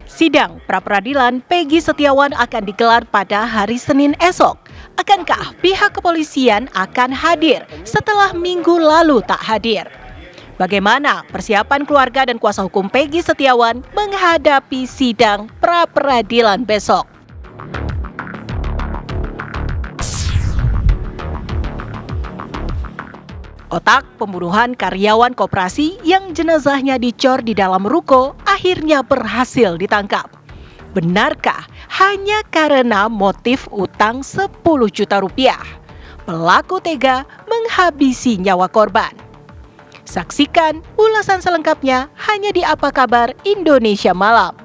Sidang pra-peradilan Peggy Setiawan akan digelar pada hari Senin esok. Akankah pihak kepolisian akan hadir setelah minggu lalu tak hadir? Bagaimana persiapan keluarga dan kuasa hukum Peggy Setiawan menghadapi sidang pra-peradilan besok? Otak pembunuhan karyawan koperasi yang jenazahnya dicor di dalam ruko akhirnya berhasil ditangkap. Benarkah hanya karena motif utang 10 juta rupiah? Pelaku tega menghabisi nyawa korban. Saksikan ulasan selengkapnya hanya di Apa Kabar Indonesia Malam.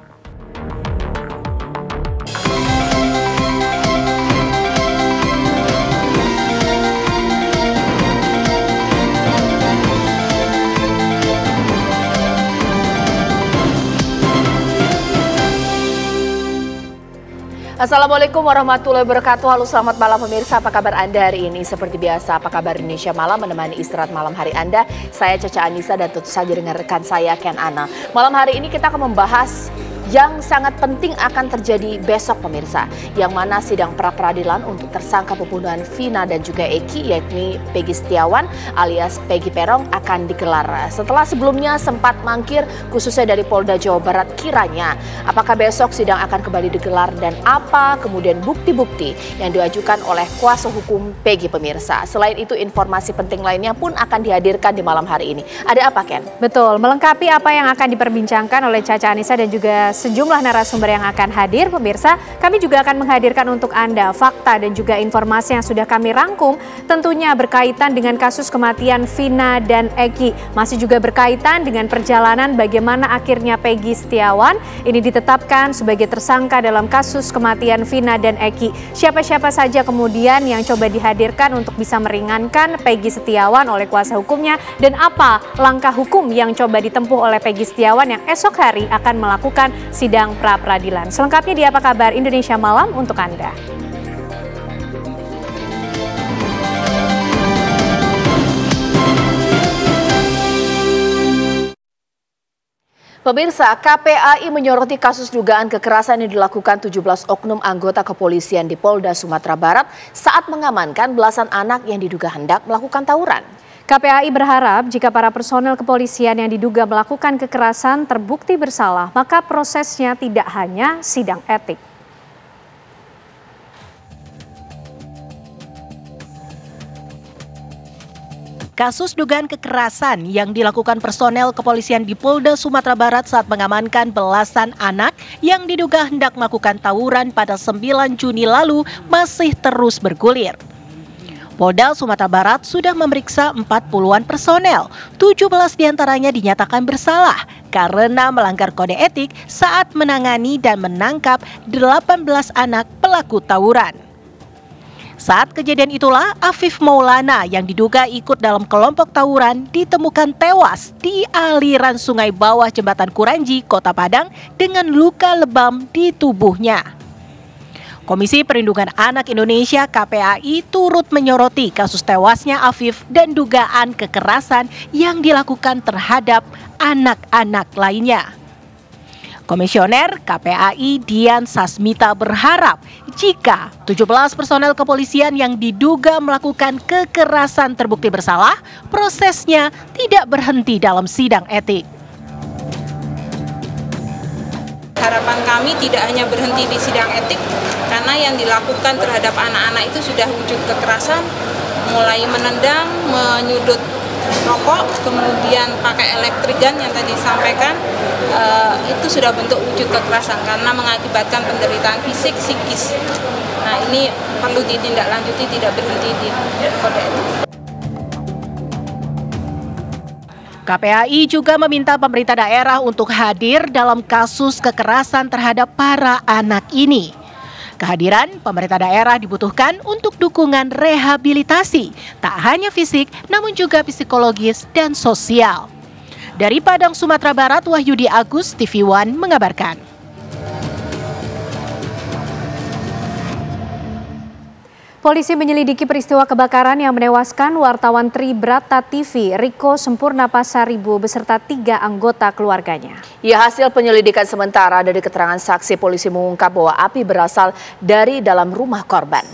Assalamualaikum warahmatullahi wabarakatuh. Halo, selamat malam pemirsa. Apa kabar Anda hari ini? Seperti biasa, Apa Kabar Indonesia Malam menemani istirahat malam hari Anda. Saya Caca Anissa dan tentu saja dengan rekan saya Ken Ana. Malam hari ini kita akan membahas yang sangat penting akan terjadi besok pemirsa, yang mana sidang pra-peradilan untuk tersangka pembunuhan Vina dan juga Eki, yakni Peggy Setiawan alias Peggy Peron, akan digelar. Setelah sebelumnya sempat mangkir khususnya dari Polda Jawa Barat, kiranya apakah besok sidang akan kembali digelar dan apa kemudian bukti-bukti yang diajukan oleh kuasa hukum Peggy pemirsa. Selain itu informasi penting lainnya pun akan dihadirkan di malam hari ini. Ada apa Ken? Betul, melengkapi apa yang akan diperbincangkan oleh Caca Anissa dan juga sejumlah narasumber yang akan hadir, pemirsa, kami juga akan menghadirkan untuk Anda fakta dan juga informasi yang sudah kami rangkum, tentunya berkaitan dengan kasus kematian Vina dan Eki. Masih juga berkaitan dengan perjalanan bagaimana akhirnya Peggy Setiawan ini ditetapkan sebagai tersangka dalam kasus kematian Vina dan Eki. Siapa-siapa saja kemudian yang coba dihadirkan untuk bisa meringankan Peggy Setiawan oleh kuasa hukumnya, dan apa langkah hukum yang coba ditempuh oleh Peggy Setiawan yang esok hari akan melakukan sidang pra-peradilan. Selengkapnya di Apa Kabar Indonesia Malam untuk Anda. Pemirsa, KPAI menyoroti kasus dugaan kekerasan yang dilakukan 17 oknum anggota kepolisian di Polda Sumatera Barat saat mengamankan belasan anak yang diduga hendak melakukan tawuran. KPAI berharap jika para personel kepolisian yang diduga melakukan kekerasan terbukti bersalah, maka prosesnya tidak hanya sidang etik. Kasus dugaan kekerasan yang dilakukan personel kepolisian di Polda Sumatera Barat saat mengamankan belasan anak yang diduga hendak melakukan tawuran pada 9 Juni lalu masih terus bergulir. Polda Sumatera Barat sudah memeriksa 40-an personel, 17 diantaranya dinyatakan bersalah karena melanggar kode etik saat menangani dan menangkap 18 anak pelaku tawuran. Saat kejadian itulah Afif Maulana yang diduga ikut dalam kelompok tawuran ditemukan tewas di aliran sungai bawah Jembatan Kuranji, Kota Padang dengan luka lebam di tubuhnya. Komisi Perlindungan Anak Indonesia (KPAI) turut menyoroti kasus tewasnya Afif dan dugaan kekerasan yang dilakukan terhadap anak-anak lainnya. Komisioner KPAI Dian Sasmita berharap jika 17 personel kepolisian yang diduga melakukan kekerasan terbukti bersalah, prosesnya tidak berhenti dalam sidang etik. Harapan kami tidak hanya berhenti di sidang etik, karena yang dilakukan terhadap anak-anak itu sudah wujud kekerasan, mulai menendang, menyudut rokok, kemudian pakai electric gun yang tadi disampaikan, itu sudah bentuk wujud kekerasan karena mengakibatkan penderitaan fisik, psikis. Nah, ini perlu ditindaklanjuti, tidak berhenti di kode etik. KPAI juga meminta pemerintah daerah untuk hadir dalam kasus kekerasan terhadap para anak ini. Kehadiran pemerintah daerah dibutuhkan untuk dukungan rehabilitasi, tak hanya fisik namun juga psikologis dan sosial. Dari Padang, Sumatera Barat, Wahyudi Agus, TV One mengabarkan. Polisi menyelidiki peristiwa kebakaran yang menewaskan wartawan Tribrata TV, Riko Sempurna Pasaribu beserta 3 anggota keluarganya. Ya, hasil penyelidikan sementara dari keterangan saksi, polisi mengungkap bahwa api berasal dari dalam rumah korban.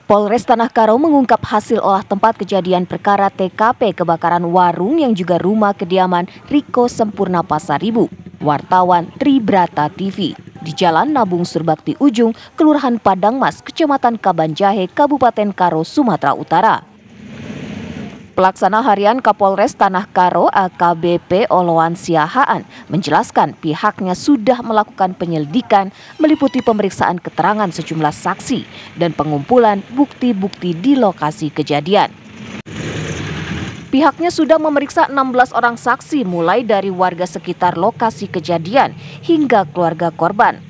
Polres Tanah Karo mengungkap hasil olah tempat kejadian perkara TKP kebakaran warung yang juga rumah kediaman Riko Sempurna Pasaribu, wartawan Tribrata TV, di Jalan Nabung Surbakti Ujung, Kelurahan Padangmas, Kecamatan Kabanjahe, Kabupaten Karo, Sumatera Utara. Pelaksana Harian Kapolres Tanah Karo AKBP Oloan Siahaan menjelaskan pihaknya sudah melakukan penyelidikan meliputi pemeriksaan keterangan sejumlah saksi dan pengumpulan bukti-bukti di lokasi kejadian. Pihaknya sudah memeriksa 16 orang saksi mulai dari warga sekitar lokasi kejadian hingga keluarga korban.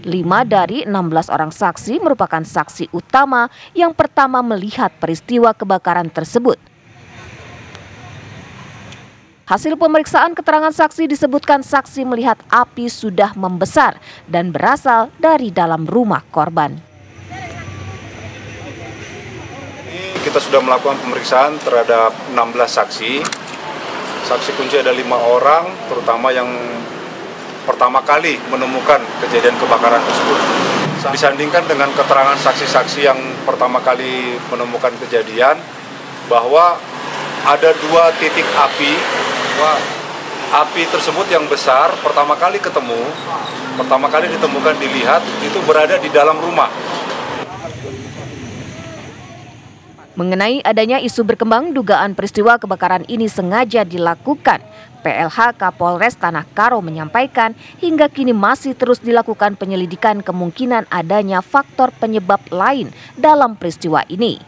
5 dari 16 orang saksi merupakan saksi utama yang pertama melihat peristiwa kebakaran tersebut. Hasil pemeriksaan keterangan saksi disebutkan saksi melihat api sudah membesar dan berasal dari dalam rumah korban. Kita sudah melakukan pemeriksaan terhadap 16 saksi. Saksi kunci ada 5 orang, terutama yang pertama kali menemukan kejadian kebakaran tersebut. Disandingkan dengan keterangan saksi-saksi yang pertama kali menemukan kejadian, bahwa ada 2 titik api. Api tersebut yang besar pertama kali ditemukan dilihat itu berada di dalam rumah. Mengenai adanya isu berkembang dugaan peristiwa kebakaran ini sengaja dilakukan, PLH Kapolres Tanah Karo menyampaikan hingga kini masih terus dilakukan penyelidikan kemungkinan adanya faktor penyebab lain dalam peristiwa ini.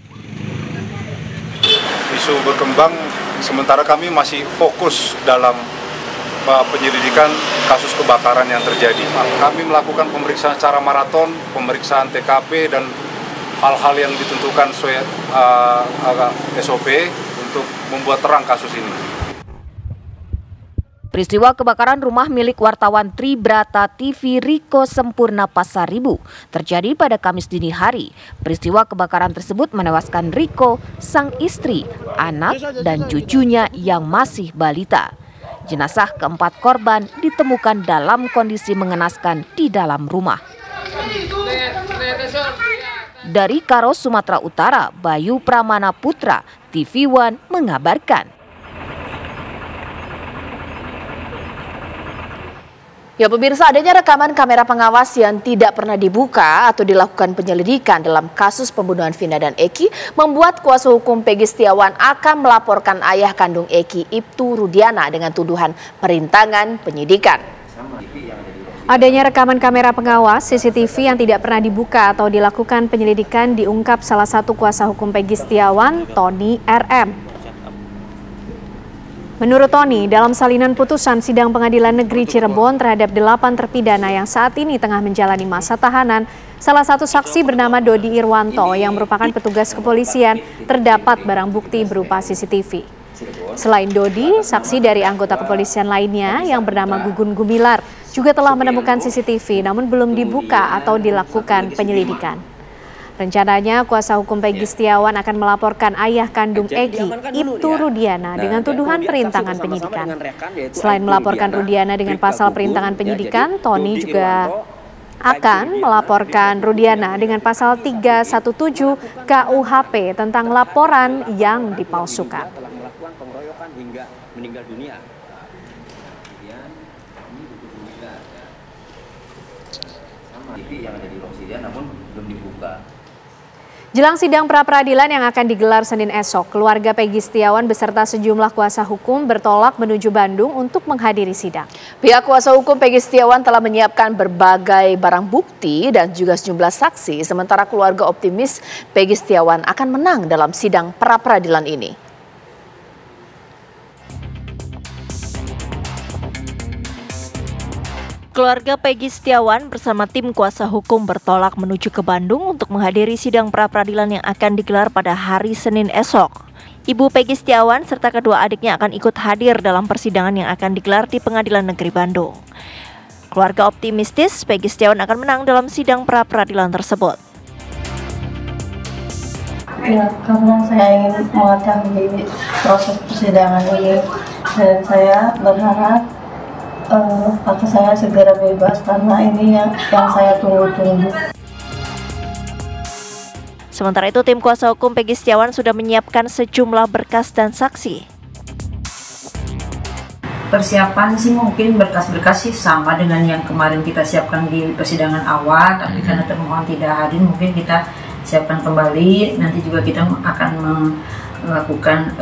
Isu berkembang, sementara kami masih fokus dalam penyelidikan kasus kebakaran yang terjadi. Kami melakukan pemeriksaan secara maraton, pemeriksaan TKP dan hal-hal yang ditentukan sesuai SOP untuk membuat terang kasus ini. Peristiwa kebakaran rumah milik wartawan Tribrata TV Riko Sempurna Pasaribu terjadi pada Kamis dini hari. Peristiwa kebakaran tersebut menewaskan Riko, sang istri, anak, dan cucunya yang masih balita. Jenazah keempat korban ditemukan dalam kondisi mengenaskan di dalam rumah. Dari Karo, Sumatera Utara, Bayu Pramana Putra, TV One mengabarkan. Ya pemirsa, adanya rekaman kamera pengawas yang tidak pernah dibuka atau dilakukan penyelidikan dalam kasus pembunuhan Vina dan Eki membuat kuasa hukum Peggy Setiawan akan melaporkan ayah kandung Eki, Ibtu Rudiana, dengan tuduhan perintangan penyidikan. Adanya rekaman kamera pengawas CCTV yang tidak pernah dibuka atau dilakukan penyelidikan diungkap salah satu kuasa hukum Peggy Setiawan, Tony RM. Menurut Tony, dalam salinan putusan sidang Pengadilan Negeri Cirebon terhadap 8 terpidana yang saat ini tengah menjalani masa tahanan, salah satu saksi bernama Dodi Irwanto yang merupakan petugas kepolisian terdapat barang bukti berupa CCTV. Selain Dodi, saksi dari anggota kepolisian lainnya yang bernama Gugun Gumilar juga telah menemukan CCTV namun belum dibuka atau dilakukan penyelidikan. Rencananya kuasa hukum Peggy Setiawan akan melaporkan ayah kandung Eki, Ibtu Rudiana, dengan tuduhan perintangan penyidikan. Selain melaporkan Rudiana dengan pasal perintangan penyidikan, Tony juga akan melaporkan Rudiana dengan pasal 317 KUHP tentang laporan yang dipalsukan. Hingga meninggal dunia. Sama TV yang ada di ruang sidang namun belum dibuka. Jelang sidang pra-peradilan yang akan digelar Senin esok, keluarga Peggy Setiawan beserta sejumlah kuasa hukum bertolak menuju Bandung untuk menghadiri sidang. Pihak kuasa hukum Peggy Setiawan telah menyiapkan berbagai barang bukti dan juga sejumlah saksi, sementara keluarga optimis Peggy Setiawan akan menang dalam sidang pra-peradilan ini. Keluarga Peggy Setiawan bersama tim kuasa hukum bertolak menuju ke Bandung untuk menghadiri sidang pra-peradilan yang akan digelar pada hari Senin esok. Ibu Peggy Setiawan serta kedua adiknya akan ikut hadir dalam persidangan yang akan digelar di Pengadilan Negeri Bandung. Keluarga optimistis Peggy Setiawan akan menang dalam sidang pra-peradilan tersebut. Ya, karena saya ingin mengetahui proses persidangan ini dan saya berharap kakak saya segera bebas karena ini yang saya tunggu-tunggu. Sementara itu, tim kuasa hukum Peggy Setiawan sudah menyiapkan sejumlah berkas dan saksi. Persiapan sih mungkin berkas-berkas sih sama dengan yang kemarin kita siapkan di persidangan awal, tapi karena termohon tidak hadir mungkin kita siapkan kembali. Nanti juga kita akan melakukan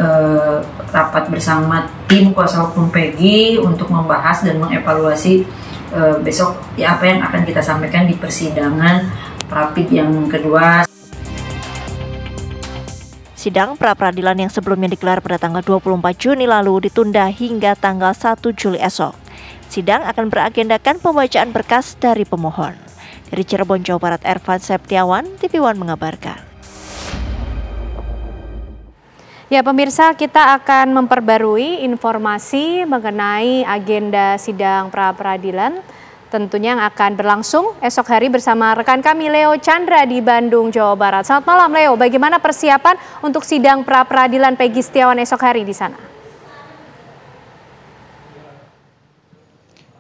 rapat bersama tim kuasa hukum Peggy untuk membahas dan mengevaluasi besok ya apa yang akan kita sampaikan di persidangan Prapid yang kedua. Sidang pra-peradilan yang sebelumnya digelar pada tanggal 24 Juni lalu ditunda hingga tanggal 1 Juli esok. Sidang akan beragendakan pembacaan berkas dari pemohon. Dari Cirebon, Jawa Barat, Ervan Septiawan, TV One mengabarkan. Ya pemirsa, kita akan memperbarui informasi mengenai agenda sidang pra-peradilan tentunya yang akan berlangsung esok hari bersama rekan kami Leo Chandra di Bandung, Jawa Barat. Selamat malam Leo, bagaimana persiapan untuk sidang pra-peradilan Peggy Setiawan esok hari di sana?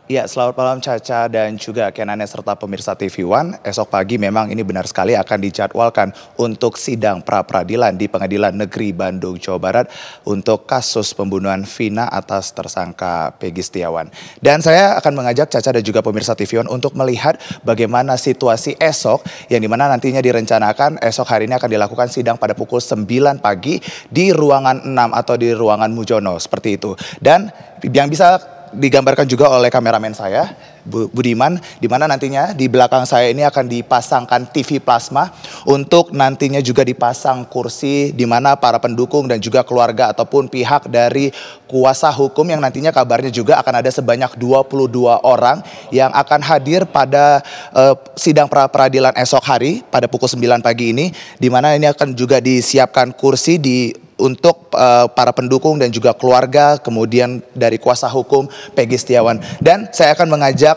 Ya, selamat malam Caca dan juga Kenane serta pemirsa TV One. Esok pagi memang ini benar sekali akan dijadwalkan untuk sidang pra-peradilan di Pengadilan Negeri Bandung, Jawa Barat untuk kasus pembunuhan Vina atas tersangka Peggy Setiawan. Dan saya akan mengajak Caca dan juga pemirsa TV One untuk melihat bagaimana situasi esok yang dimana nantinya direncanakan esok hari ini akan dilakukan sidang pada pukul 9 pagi di ruangan 6 atau di ruangan Mujono seperti itu. Dan yang bisa digambarkan juga oleh kameramen saya, Budiman, di mana nantinya di belakang saya ini akan dipasangkan TV plasma untuk nantinya juga dipasang kursi di mana para pendukung dan juga keluarga ataupun pihak dari kuasa hukum yang nantinya kabarnya juga akan ada sebanyak 22 orang yang akan hadir pada sidang pra-peradilan esok hari pada pukul 9 pagi ini, di mana ini akan juga disiapkan kursi untuk para pendukung dan juga keluarga, kemudian dari kuasa hukum Peggy Setiawan. Dan saya akan mengajak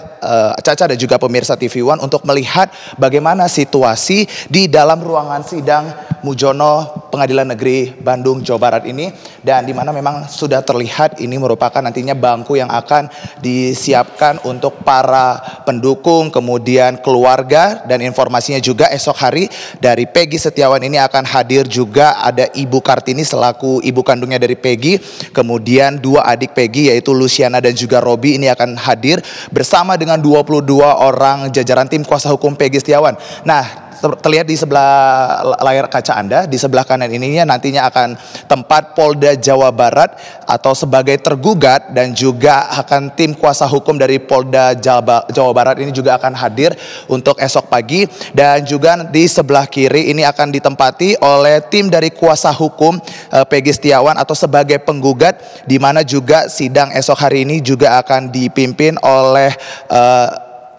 Caca dan juga pemirsa TV One untuk melihat bagaimana situasi di dalam ruangan sidang Mujono Pengadilan Negeri Bandung, Jawa Barat ini. Dan di mana memang sudah terlihat ini merupakan nantinya bangku yang akan disiapkan untuk para pendukung, kemudian keluarga. Dan informasinya juga esok hari dari Peggy Setiawan ini akan hadir juga ada Ibu Kartini selaku ibu kandungnya dari Peggy, kemudian dua adik Peggy yaitu Luciana dan juga Robi ini akan hadir bersama dengan 22 orang jajaran tim kuasa hukum Peggy Setiawan. Nah, terlihat di sebelah layar kaca Anda, di sebelah kanan ininya nantinya akan tempat Polda Jawa Barat atau sebagai tergugat, dan juga akan tim kuasa hukum dari Polda Jawa Barat ini juga akan hadir untuk esok pagi. Dan juga di sebelah kiri ini akan ditempati oleh tim dari kuasa hukum Peggy Setiawan atau sebagai penggugat, di mana juga sidang esok hari ini juga akan dipimpin oleh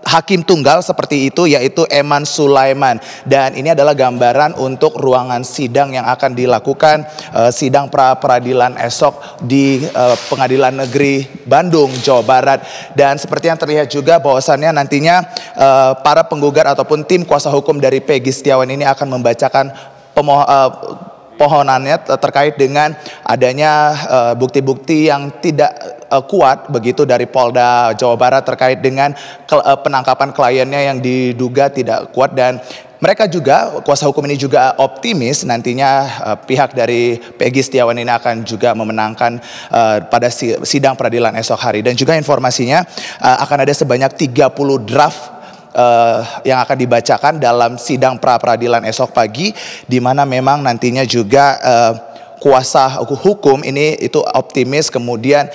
Hakim tunggal seperti itu, yaitu Eman Sulaiman. Dan ini adalah gambaran untuk ruangan sidang yang akan dilakukan sidang pra-peradilan esok di Pengadilan Negeri Bandung, Jawa Barat. Dan seperti yang terlihat juga bahwasannya nantinya para penggugat ataupun tim kuasa hukum dari Peggy Setiawan ini akan membacakan pohonannya terkait dengan adanya bukti-bukti yang tidak kuat begitu dari Polda Jawa Barat terkait dengan penangkapan kliennya yang diduga tidak kuat. Dan mereka juga, kuasa hukum ini juga optimis nantinya pihak dari Peggy Setiawan ini akan juga memenangkan pada sidang peradilan esok hari. Dan juga informasinya akan ada sebanyak 30 draft yang akan dibacakan dalam sidang pra-peradilan esok pagi, di mana memang nantinya juga kuasa hukum ini itu optimis, kemudian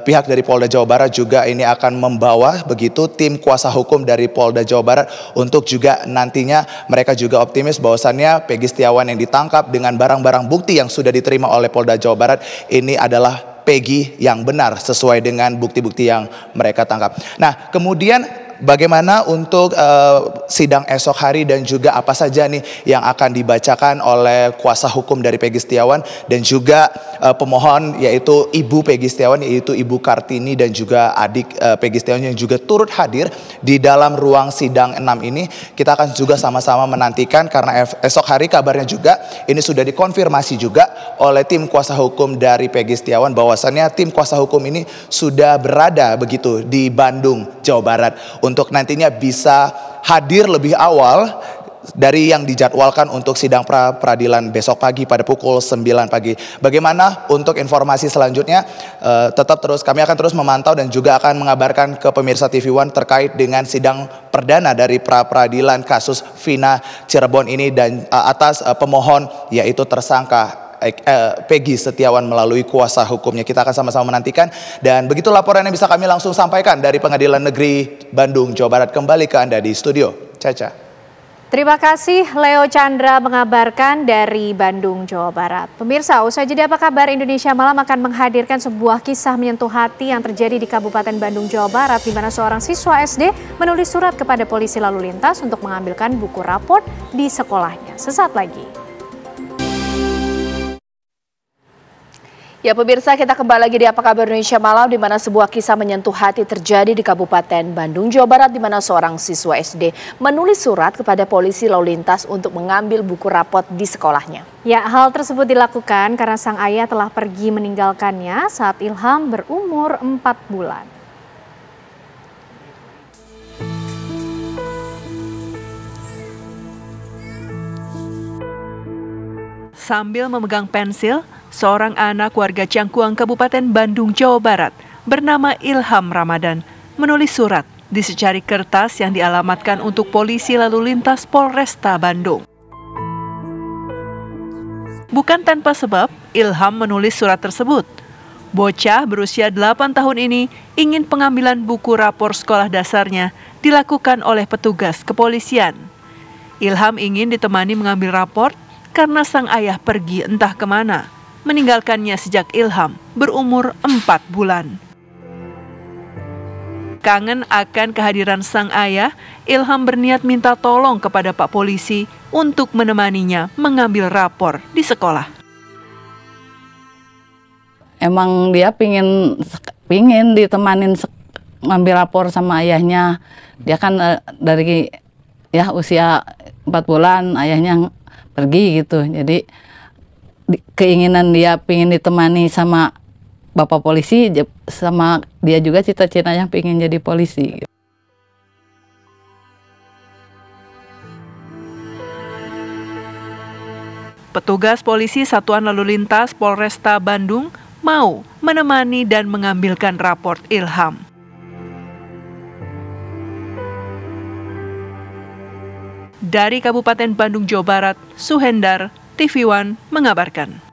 pihak dari Polda Jawa Barat juga ini akan membawa begitu tim kuasa hukum dari Polda Jawa Barat untuk juga nantinya mereka juga optimis bahwasannya Peggy Setiawan yang ditangkap dengan barang-barang bukti yang sudah diterima oleh Polda Jawa Barat ini adalah Peggy yang benar sesuai dengan bukti-bukti yang mereka tangkap. Nah, kemudian bagaimana untuk sidang esok hari dan juga apa saja nih yang akan dibacakan oleh kuasa hukum dari Peggy Setiawan dan juga pemohon yaitu Ibu Peggy Setiawan, yaitu Ibu Kartini dan juga adik Peggy Setiawan yang juga turut hadir di dalam ruang sidang 6 ini. Kita akan juga sama-sama menantikan karena esok hari kabarnya juga ini sudah dikonfirmasi juga oleh tim kuasa hukum dari Peggy Setiawan bahwasannya tim kuasa hukum ini sudah berada begitu di Bandung, Jawa Barat untuk nantinya bisa hadir lebih awal dari yang dijadwalkan untuk sidang pra-peradilan besok pagi pada pukul 9 pagi. Bagaimana untuk informasi selanjutnya? Kami akan terus memantau dan juga akan mengabarkan ke pemirsa TV One terkait dengan sidang perdana dari pra-peradilan kasus Vina Cirebon ini dan atas pemohon yaitu tersangka Peggy Setiawan melalui kuasa hukumnya. Kita akan sama-sama menantikan dan begitu laporan yang bisa kami langsung sampaikan dari Pengadilan Negeri Bandung, Jawa Barat. Kembali ke Anda di studio, Caca. Terima kasih Leo Chandra mengabarkan dari Bandung, Jawa Barat. Pemirsa, usai jeda apa kabar Indonesia Malam akan menghadirkan sebuah kisah menyentuh hati yang terjadi di Kabupaten Bandung, Jawa Barat, di mana seorang siswa SD menulis surat kepada polisi lalu lintas untuk mengambilkan buku raport di sekolahnya. Sesaat lagi. Ya pemirsa, kita kembali lagi di Apa Kabar Indonesia Malam, di mana sebuah kisah menyentuh hati terjadi di Kabupaten Bandung, Jawa Barat, di mana seorang siswa SD menulis surat kepada polisi lalu lintas untuk mengambil buku raport di sekolahnya. Ya, hal tersebut dilakukan karena sang ayah telah pergi meninggalkannya saat Ilham berumur 4 bulan. Sambil memegang pensil, seorang anak warga Cangkuang, Kabupaten Bandung, Jawa Barat, bernama Ilham Ramadan, menulis surat di secari kertas yang dialamatkan untuk polisi lalu lintas Polresta Bandung. Bukan tanpa sebab, Ilham menulis surat tersebut. Bocah berusia 8 tahun ini ingin pengambilan buku rapor sekolah dasarnya dilakukan oleh petugas kepolisian. Ilham ingin ditemani mengambil raport karena sang ayah pergi entah kemana, meninggalkannya sejak Ilham berumur 4 bulan. Kangen akan kehadiran sang ayah, Ilham berniat minta tolong kepada Pak Polisi untuk menemaninya mengambil rapor di sekolah. Emang dia pingin ditemanin ngambil rapor sama ayahnya. Dia kan dari usia 4 bulan ayahnya pergi gitu. Jadi keinginan dia pingin ditemani sama Bapak Polisi, sama dia juga cita-citanya pingin jadi polisi. Petugas polisi Satuan Lalu Lintas Polresta Bandung mau menemani dan mengambilkan raport Ilham. Dari Kabupaten Bandung, Jawa Barat, Suhendar, TV One mengabarkan.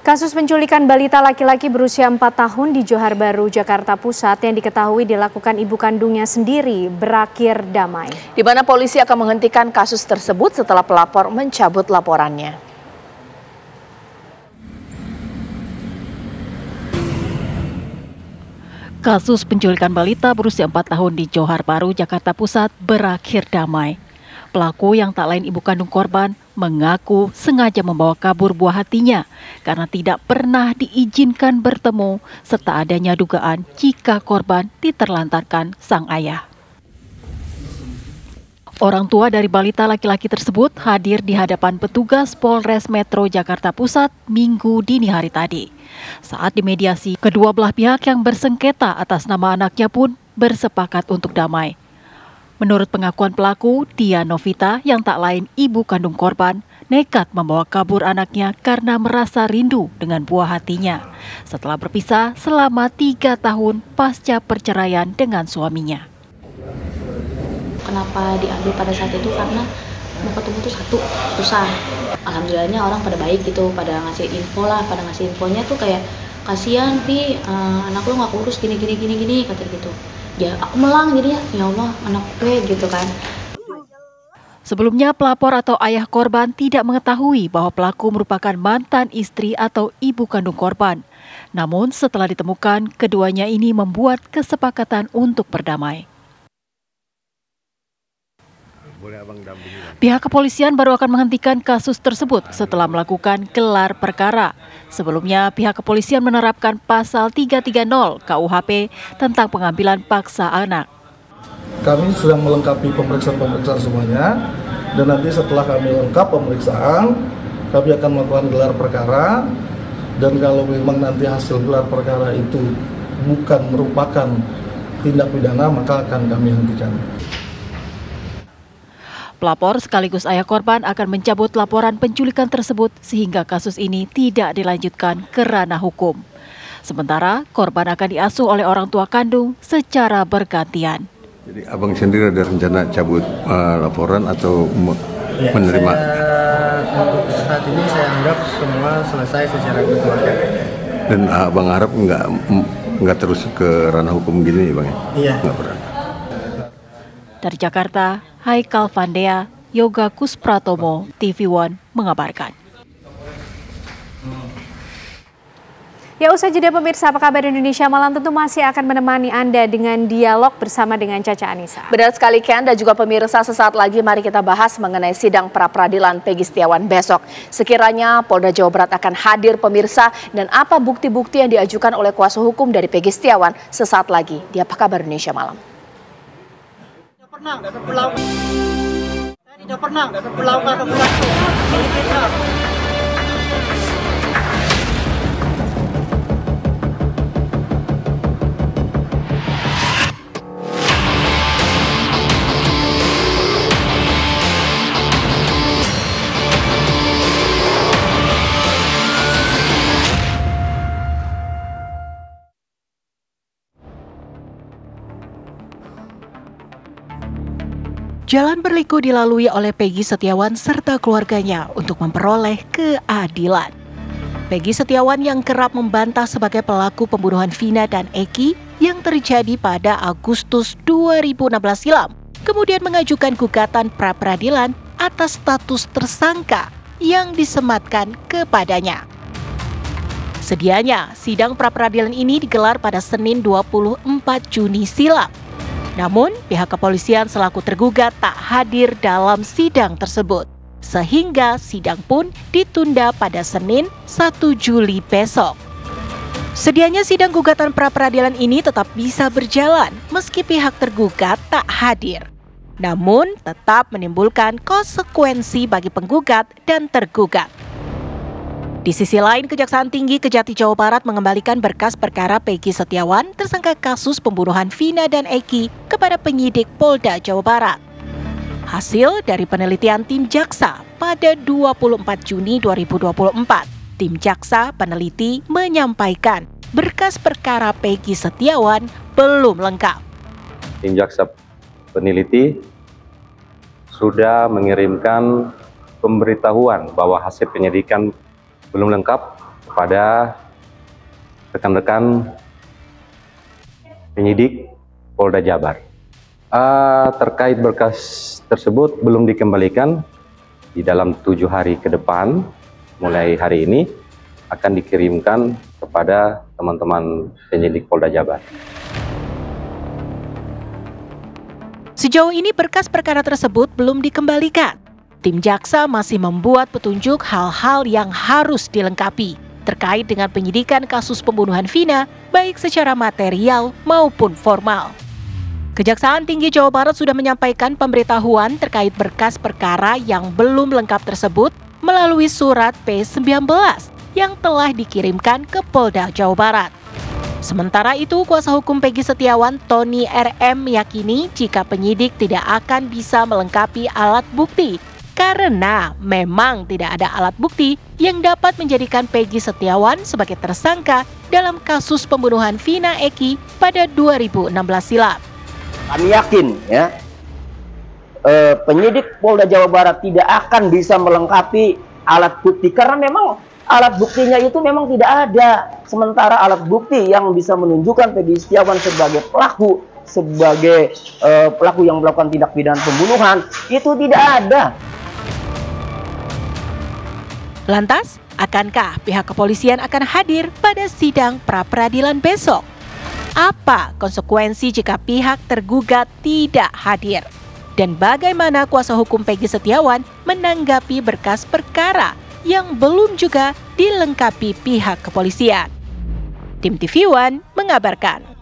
Kasus penculikan balita laki-laki berusia 4 tahun di Johar Baru, Jakarta Pusat yang diketahui dilakukan ibu kandungnya sendiri berakhir damai. Di mana polisi akan menghentikan kasus tersebut setelah pelapor mencabut laporannya. Kasus penculikan balita berusia 4 tahun di Johar Baru, Jakarta Pusat berakhir damai. Pelaku yang tak lain ibu kandung korban mengaku sengaja membawa kabur buah hatinya karena tidak pernah diizinkan bertemu serta adanya dugaan jika korban diterlantarkan sang ayah. Orang tua dari balita laki-laki tersebut hadir di hadapan petugas Polres Metro Jakarta Pusat Minggu dini hari tadi. Saat dimediasi, kedua belah pihak yang bersengketa atas nama anaknya pun bersepakat untuk damai. Menurut pengakuan pelaku, Tia Novita yang tak lain ibu kandung korban nekat membawa kabur anaknya karena merasa rindu dengan buah hatinya setelah berpisah selama 3 tahun pasca perceraian dengan suaminya. Kenapa diambil pada saat itu? Karena mau ketemu tuh susah. Alhamdulillahnya orang pada baik gitu, pada ngasih info lah, pada ngasih infonya tuh kayak kasihan Pi, anak lo nggak kurus gini kata gitu. Ya aku melang jadinya, ya Allah anak gue gitu kan. Sebelumnya pelapor atau ayah korban tidak mengetahui bahwa pelaku merupakan mantan istri atau ibu kandung korban. Namun setelah ditemukan, keduanya ini membuat kesepakatan untuk berdamai. Pihak kepolisian baru akan menghentikan kasus tersebut setelah melakukan gelar perkara. Sebelumnya, pihak kepolisian menerapkan pasal 330 KUHP tentang pengambilan paksa anak. Kami sedang melengkapi pemeriksaan semuanya, dan nanti setelah kami lengkap pemeriksaan, kami akan melakukan gelar perkara, dan kalau memang nanti hasil gelar perkara itu bukan merupakan tindak pidana, maka akan kami hentikan. Pelapor sekaligus ayah korban akan mencabut laporan penculikan tersebut sehingga kasus ini tidak dilanjutkan ke ranah hukum. Sementara korban akan diasuh oleh orang tua kandung secara bergantian. Jadi abang sendiri ada rencana cabut laporan atau menerima? Untuk saat ini saya anggap semua selesai secara kekeluargaan. Dan abang harap nggak terus ke ranah hukum gini, bang? Iya. Nggak pernah. Dari Jakarta, Haikal Vandea, Yoga Kuspratomo, TV One mengabarkan. Ya, usai jeda pemirsa, apa kabar Indonesia Malam tentu masih akan menemani Anda dengan dialog bersama dengan Caca Anissa. Benar sekali Ken dan juga pemirsa, sesaat lagi mari kita bahas mengenai sidang pra-peradilan Peggy Setiawan besok. Sekiranya Polda Jawa Barat akan hadir pemirsa, dan apa bukti-bukti yang diajukan oleh kuasa hukum dari Peggy Setiawan sesaat lagi di Apa Kabar Indonesia Malam. Tidak pernah ke pulau Filipina. Jalan berliku dilalui oleh Peggy Setiawan serta keluarganya untuk memperoleh keadilan. Peggy Setiawan yang kerap membantah sebagai pelaku pembunuhan Vina dan Eki yang terjadi pada Agustus 2016 silam, kemudian mengajukan gugatan pra-peradilan atas status tersangka yang disematkan kepadanya. Sedianya, sidang pra-peradilan ini digelar pada Senin 24 Juni silam. Namun, pihak kepolisian selaku tergugat tak hadir dalam sidang tersebut, sehingga sidang pun ditunda pada Senin 1 Juli besok. Sedianya sidang gugatan pra-peradilan ini tetap bisa berjalan meski pihak tergugat tak hadir. Namun, tetap menimbulkan konsekuensi bagi penggugat dan tergugat. Di sisi lain, Kejaksaan Tinggi Kejati Jawa Barat mengembalikan berkas perkara Peggy Setiawan tersangka kasus pembunuhan Vina dan Eki kepada penyidik Polda Jawa Barat. Hasil dari penelitian tim jaksa pada 24 Juni 2024, tim jaksa peneliti menyampaikan berkas perkara Peggy Setiawan belum lengkap. Tim jaksa peneliti sudah mengirimkan pemberitahuan bahwa hasil penyidikan belum lengkap kepada rekan-rekan penyidik Polda Jabar. Terkait berkas tersebut belum dikembalikan, di dalam 7 hari ke depan, mulai hari ini akan dikirimkan kepada teman-teman penyidik Polda Jabar. Sejauh ini berkas perkara tersebut belum dikembalikan. Tim jaksa masih membuat petunjuk hal-hal yang harus dilengkapi terkait dengan penyidikan kasus pembunuhan Vina, baik secara material maupun formal. Kejaksaan Tinggi Jawa Barat sudah menyampaikan pemberitahuan terkait berkas perkara yang belum lengkap tersebut melalui surat P19 yang telah dikirimkan ke Polda Jawa Barat. Sementara itu, kuasa hukum Peggy Setiawan, Tony RM, meyakini jika penyidik tidak akan bisa melengkapi alat bukti karena memang tidak ada alat bukti yang dapat menjadikan Peggy Setiawan sebagai tersangka dalam kasus pembunuhan Vina Eki pada 2016 silam. Kami yakin ya, penyidik Polda Jawa Barat tidak akan bisa melengkapi alat bukti karena memang alat buktinya itu memang tidak ada. Sementara alat bukti yang bisa menunjukkan Peggy Setiawan sebagai pelaku, sebagai pelaku yang melakukan tindak pidana pembunuhan itu tidak ada. Lantas, Akankah pihak kepolisian akan hadir pada sidang pra-peradilan besok? Apa konsekuensi jika pihak tergugat tidak hadir? Dan bagaimana kuasa hukum Peggy Setiawan menanggapi berkas perkara yang belum juga dilengkapi pihak kepolisian? Tim TV One mengabarkan.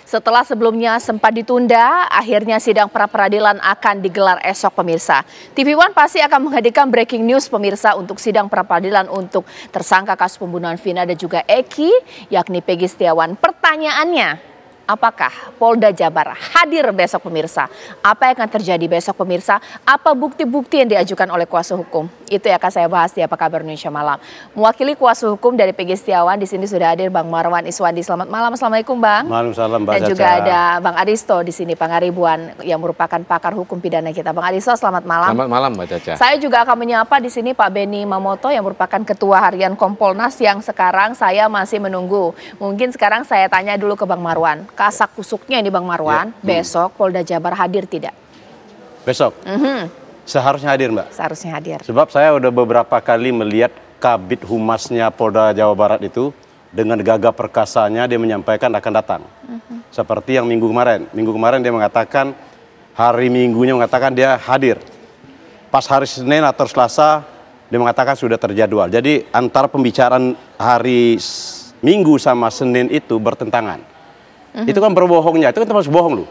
Setelah sebelumnya sempat ditunda, akhirnya sidang pra-peradilan akan digelar esok pemirsa. TV One pasti akan menghadirkan breaking news pemirsa untuk sidang pra-peradilan untuk tersangka kasus pembunuhan Vina dan juga Eki, yakni Peggy Setiawan. Pertanyaannya, apakah Polda Jabar hadir besok pemirsa? Apa yang akan terjadi besok pemirsa? Apa bukti-bukti yang diajukan oleh kuasa hukum? Itu yang akan saya bahas di Apa Kabar Indonesia Malam. Mewakili kuasa hukum dari Peggy Setiawan, di sini sudah hadir Bang Marwan Iswandi. Selamat malam, assalamualaikum Bang. Waalaikumsalam Mbak Dan Caca. juga ada Bang Aristo di sini, Pangaribuan, yang merupakan pakar hukum pidana kita. Bang Aristo, selamat malam. Selamat malam Mbak Caca. Saya juga akan menyapa di sini Pak Beni Mamoto yang merupakan Ketua Harian Kompolnas yang sekarang saya masih menunggu. Mungkin sekarang saya tanya dulu ke Bang Marwan. Kasak kusuknya ini Bang Marwan, besok Polda Jabar hadir tidak? Besok? Seharusnya hadir Mbak. Seharusnya hadir. Sebab saya udah beberapa kali melihat Kabid Humasnya Polda Jawa Barat itu dengan gagah perkasanya dia menyampaikan akan datang. Seperti yang minggu kemarin. Minggu kemarin dia mengatakan, hari Minggunya mengatakan dia hadir. Pas hari Senin atau Selasa dia mengatakan sudah terjadwal. Jadi antara pembicaraan hari Minggu sama Senin itu bertentangan. Itu kan berbohongnya, itu kan termasuk bohong loh.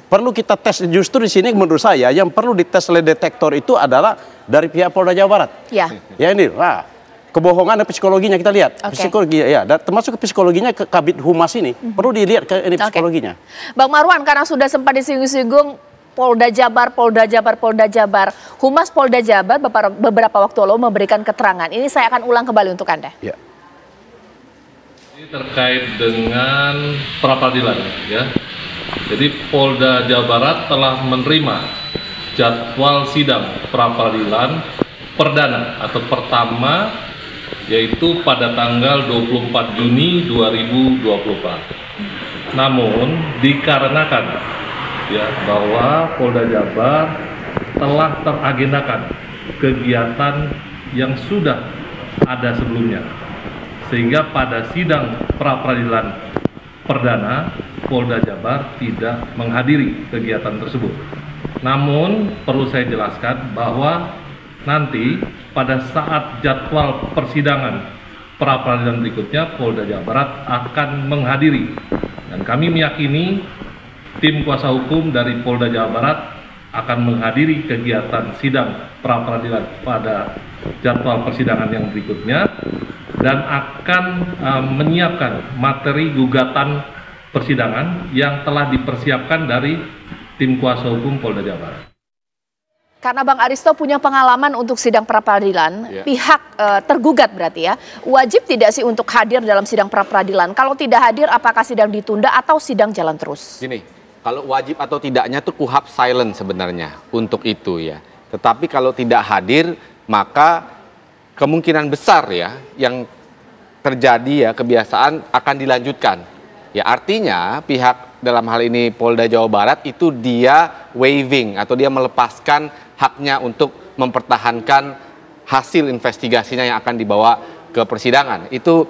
Perlu kita tes, justru di sini menurut saya yang perlu dites oleh detektor itu adalah dari pihak Polda Jawa Barat. Ya. Ya ini, kebohongan dan psikologinya kita lihat. Psikologi ya, dan termasuk psikologinya ke Kabid Humas ini perlu dilihat ke ini psikologinya. Bang Marwan, karena sudah sempat disinggung-singgung Polda Jabar, Polda Jabar, Polda Jabar, Humas Polda Jabar beberapa waktu lalu memberikan keterangan. Ini saya akan ulang kembali untuk Anda. Ya. Terkait dengan pra-peradilan ya. Jadi Polda Jawa Barat telah menerima jadwal sidang pra-peradilan perdana atau pertama, yaitu pada tanggal 24 Juni 2024. Namun dikarenakan ya bahwa Polda Jabar telah teragendakan kegiatan yang sudah ada sebelumnya, sehingga pada sidang pra-peradilan perdana Polda Jabar tidak menghadiri kegiatan tersebut. Namun perlu saya jelaskan bahwa nanti pada saat jadwal persidangan pra-peradilan berikutnya Polda Jawa Barat akan menghadiri, dan kami meyakini tim kuasa hukum dari Polda Jawa Barat akan menghadiri kegiatan sidang pra-peradilan pada jadwal persidangan yang berikutnya dan akan menyiapkan materi gugatan persidangan yang telah dipersiapkan dari tim kuasa hukum Polda Jawa Barat. Karena Bang Aristo punya pengalaman untuk sidang pra-peradilan, pihak tergugat berarti ya, wajib tidak sih untuk hadir dalam sidang pra-peradilan? Kalau tidak hadir, apakah sidang ditunda atau sidang jalan terus? Gini, kalau wajib atau tidaknya tuh KUHAP silent sebenarnya untuk itu ya. Tetapi kalau tidak hadir, maka kemungkinan besar ya yang terjadi ya kebiasaan akan dilanjutkan. Ya artinya pihak dalam hal ini Polda Jawa Barat itu dia waiving atau dia melepaskan haknya untuk mempertahankan hasil investigasinya yang akan dibawa ke persidangan. Itu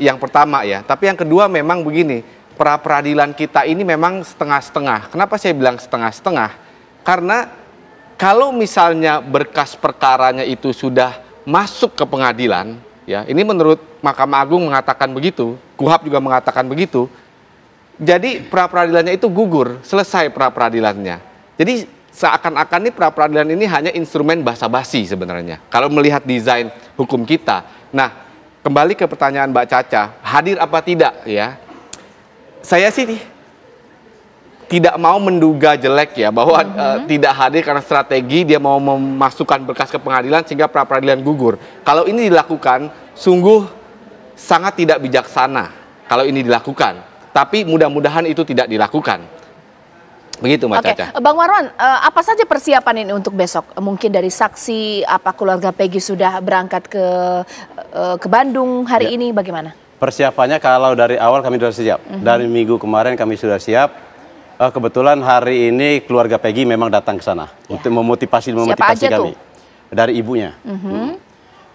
yang pertama ya. Tapi yang kedua memang begini, pra-peradilan kita ini memang setengah-setengah. Kenapa saya bilang setengah-setengah? Karena kalau misalnya berkas perkaranya itu sudah masuk ke pengadilan, ya ini menurut Mahkamah Agung mengatakan begitu, KUHAP juga mengatakan begitu. Jadi pra-peradilannya itu gugur, selesai pra-peradilannya. Jadi seakan-akan nih pra-peradilan ini hanya instrumen basa-basi sebenarnya. Kalau melihat desain hukum kita. Nah, kembali ke pertanyaan Mbak Caca, hadir apa tidak ya? Saya sih tidak mau menduga jelek ya bahwa tidak hadir karena strategi dia mau memasukkan berkas ke pengadilan sehingga pra-peradilan gugur. Kalau ini dilakukan sungguh sangat tidak bijaksana kalau ini dilakukan. Tapi mudah-mudahan itu tidak dilakukan. Begitu Mbak Caca. Bang Marwan, apa saja persiapan ini untuk besok? Mungkin dari saksi, apa keluarga Peggy sudah berangkat ke Bandung hari ini, bagaimana? Persiapannya kalau dari awal kami sudah siap. Dari minggu kemarin kami sudah siap. Kebetulan hari ini keluarga Peggy memang datang ke sana untuk memotivasi kami. dari ibunya.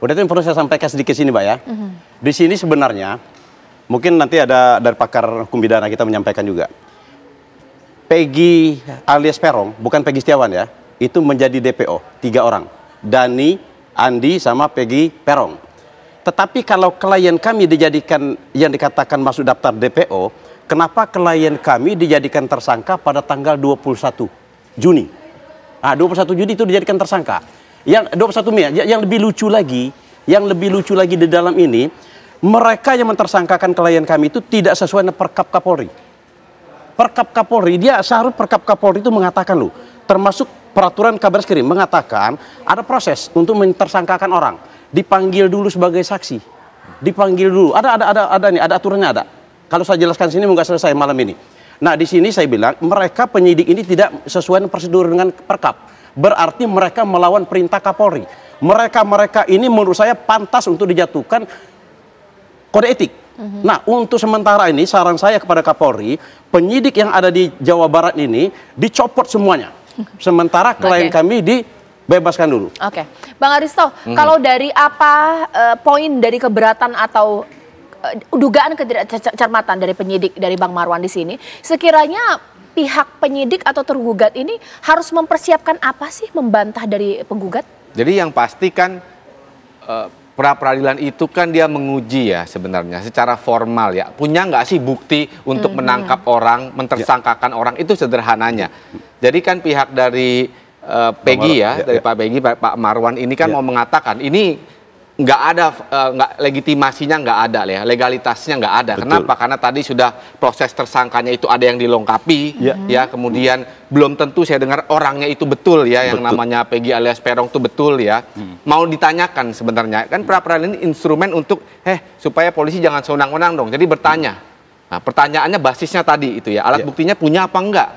Udah itu yang perlu saya sampaikan sedikit sini, Mbak ya. Di sini sebenarnya, mungkin nanti ada dari pakar hukum pidana kita menyampaikan juga. Peggy alias Peron, bukan Peggy Setiawan ya, itu menjadi DPO, 3 orang. Dani, Andi, sama Peggy Peron. Tetapi kalau klien kami dijadikan yang dikatakan masuk daftar DPO, kenapa klien kami dijadikan tersangka pada tanggal 21 Juni? Nah, 21 Juni itu dijadikan tersangka. Yang 21 Mei, yang lebih lucu lagi di dalam ini, mereka yang mentersangkakan klien kami itu tidak sesuai dengan Perkap Kapolri. Perkap Kapolri, dia seharusnya Perkap Kapolri itu mengatakan loh, termasuk peraturan Kabareskrim mengatakan ada proses untuk mentersangkakan orang. Dipanggil dulu sebagai saksi. Dipanggil dulu. Ada aturannya ada. Kalau saya jelaskan sini nggak selesai malam ini. Nah, di sini saya bilang mereka penyidik ini tidak sesuai dengan prosedur dengan Perkap. Berarti mereka melawan perintah Kapolri. Mereka ini menurut saya pantas untuk dijatuhkan kode etik. Nah, untuk sementara ini saran saya kepada Kapolri, penyidik yang ada di Jawa Barat ini dicopot semuanya. Sementara klien kami dibebaskan dulu. Oke, Bang Aristo, kalau dari apa poin dari keberatan atau dugaan ketidakcermatan dari penyidik dari Bang Marwan di sini, sekiranya pihak penyidik atau tergugat ini harus mempersiapkan apa sih membantah dari penggugat? Jadi yang pasti kan pra-peradilan itu kan dia menguji ya sebenarnya secara formal ya. Punya nggak sih bukti untuk menangkap orang, mentersangkakan orang, itu sederhananya. Jadi kan pihak dari Peggy dari Pak Peggy, Pak Marwan ini kan mau mengatakan ini nggak ada, legitimasinya nggak ada ya, legalitasnya nggak ada. Betul. Kenapa? Karena tadi sudah proses tersangkanya itu ada yang dilengkapi, ya kemudian belum tentu saya dengar orangnya itu betul ya, yang namanya Peggy alias Peron itu betul ya. Mau ditanyakan sebenarnya, kan pra-peradilan ini instrumen untuk supaya polisi jangan sewenang-wenang dong. Jadi bertanya. Nah, pertanyaannya basisnya tadi itu ya, alat buktinya punya apa enggak?